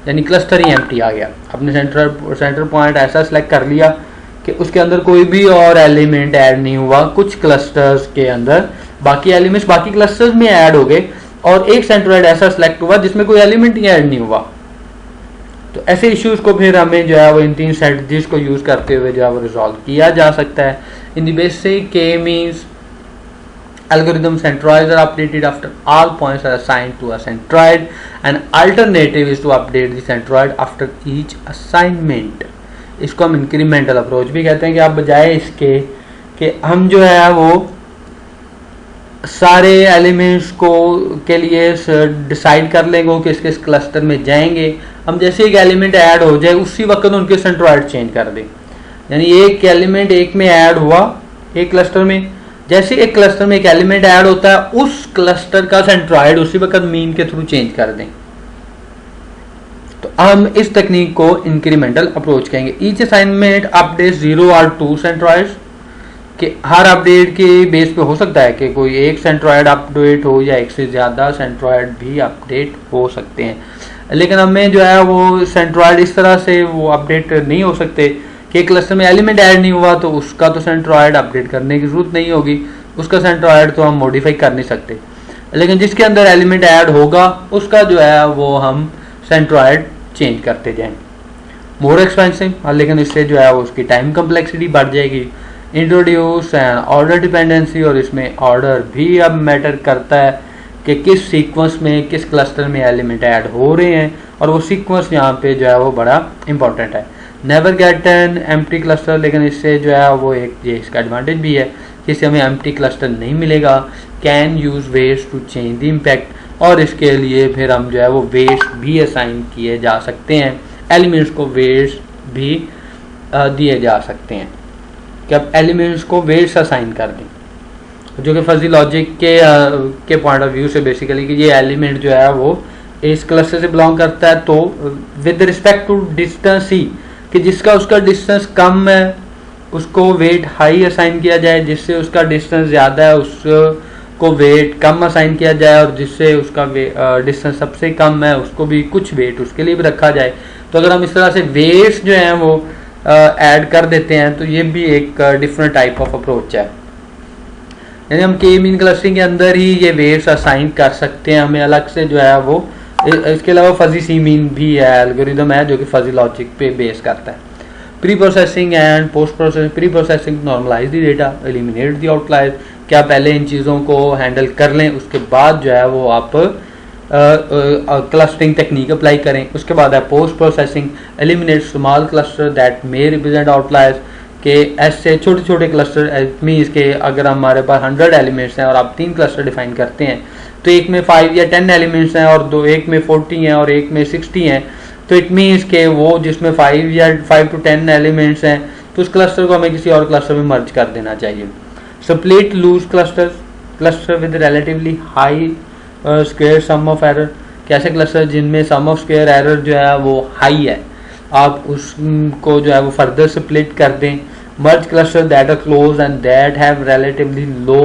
यानी क्लस्टर ही एम्प्टी आ गया। अपने सेंटर पॉइंट ऐसा सेलेक्ट कर लिया कि उसके अंदर कोई भी और एलिमेंट ऐड नहीं हुआ, कुछ क्लस्टर्स के अंदर बाकी एलिमेंट्स बाकी क्लस्टर्स में ऐड हो गए और एक सेंट्रॉइड ऐसा सेलेक्ट हुआ जिसमें कोई एलिमेंट ही ऐड नहीं हुआ। तो ऐसे इश्यूज को फिर हमें जो है वो इन 3 स्ट्रेटजीज को यूज करते हुए जो है वो रिजॉल्व किया जा सकता है। इन द बेसिक के means algorithm centroids are updated after all points are assigned to a centroid and alternative is to update the centroid after each assignment। इसको हम इंक्रीमेंटल अप्रोच भी कहते हैं कि आप बजाय इसके कि हम जो है वो सारे एलिमेंट्स को के लिए डिसाइड कर लेंगे वो किस किस क्लस्टर में जाएंगे, हम जैसे एक एलिमेंट ऐड हो जाए उसी वक्त उनके सेंट्रॉइड चेंज कर दें। यानी एक एलिमेंट एक में ऐड हुआ एक क्लस्टर में, जैसे एक क्लस्टर में एक एलिमेंट ऐड होता है उस क्लस्टर का सेंट्रॉइड उसी वक्त मीन के थ्रू चेंज कर दें। तो हम इस टेक्निक को इंक्रीमेंटल अप्रोच कहेंगे। ईच असाइनमेंट अपडेट 0 और 2 सेंट्रॉइड्स, कि हर अपडेट के बेस पे हो सकता है कि कोई एक सेंट्रॉइड अपडेट हो या एक से ज़्यादा सेंट्रॉइड भी अपडेट हो सकते हैं, लेकिन हमें जो है वो सेंट्रॉइड इस तरह से वो अपडेट नहीं हो सकते कि क्लस्टर में एलिमेंट ऐड नहीं हुआ तो उसका तो सेंट्रॉइड अपडेट करने की जरूरत नहीं होगी, उसका सेंट्रॉइड तो हम मॉडिफाई कर नहीं सकते, लेकिन जिसके अंदर एलिमेंट ऐड होगा उसका जो है वो हम सेंट्रॉइड चेंज करते जाएं। मोर एक्सपेंसिव, लेकिन इससे जो है वो उसकी टाइम कम्प्लेक्सिटी बढ़ जाएगी। इंट्रोड्यूस एंड ऑर्डर डिपेंडेंसी, और इसमें ऑर्डर भी अब मैटर करता है कि किस सीक्वेंस में किस क्लस्टर में एलिमेंट ऐड हो रहे हैं, और वो सीक्वेंस यहाँ पे जो है वो बड़ा इंपॉर्टेंट है। Never get an empty cluster, लेकिन इससे जो है वो एक ये इसका एडवांटेज भी है कि इससे हमें एम्प्टी क्लस्टर नहीं मिलेगा। Can use weights to change the impact, और इसके लिए फिर हम जो है वो वेट्स भी असाइन किए जा सकते हैं, एलिमेंट्स को वेट्स भी दिए जा सकते हैं कि अब एलिमेंट्स को वेट्स असाइन कर दें, जो कि फजी लॉजिक के पॉइंट ऑफ व्यू से बेसिकली कि ये एलिमेंट जो है वो इस क्लस्टर से बिलोंग करता है, तो विद रिस्पेक्ट टू डिस्टेंस ही कि जिसका उसका डिस्टेंस कम है उसको वेट हाई असाइन किया जाए, जिससे उसका डिस्टेंस ज़्यादा है उसको वेट कम असाइन किया जाए, और जिससे उसका डिस्टेंस सबसे कम है उसको भी कुछ वेट उसके लिए भी रखा जाए। तो अगर हम इस तरह से वेट्स जो हैं वो ऐड कर देते हैं तो ये भी एक डिफरेंट टाइप ऑफ अप्रोच है। यानी हम के मीन क्लस्टरिंग के अंदर ही ये वेट्स असाइन कर सकते हैं, हमें अलग से जो है वो। इसके अलावा फजी सी मीन भी है, एल्गोरिदम है जो कि फजी लॉजिक पे बेस करता है। Pre processing and post processing. Pre processing normalise the data, eliminate the outliers, क्या पहले इन चीज़ों को हैंडल कर लें, उसके बाद जो है वो आप क्लस्टरिंग टेक्निक अप्लाई करें। उसके बाद है post processing, eliminate small cluster that may represent outliers, के ऐसे छोटे छोटे क्लस्टर मीन्स के अगर हमारे पास 100 एलिमेंट्स हैं और आप 3 क्लस्टर डिफाइन करते हैं तो एक में 5 या 10 एलिमेंट्स हैं और एक में 40 हैं और एक में 60 हैं, तो इट मीन्स के वो जिसमें 5 to 10 एलिमेंट्स हैं तो उस क्लस्टर को हमें किसी और क्लस्टर में मर्ज कर देना चाहिए। Split loose cluster with relatively high square sum of error, कैसे क्लस्टर जिनमें सम ऑफ स्क्वायर एरर जो है वो हाई है, आप उसको जो है वो फर्दर स्प्लिट कर दें। Merge cluster that are close and that have relatively low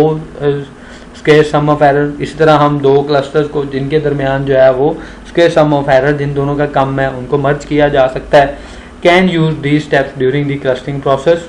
square sum of error, इसी तरह हम 2 क्लस्टर्स को जिनके दरमियान जो है वो स्क्वायर सम ऑफ एरर जिन दोनों का कम है उनको मर्ज किया जा सकता है। Can use these steps during the clustering process.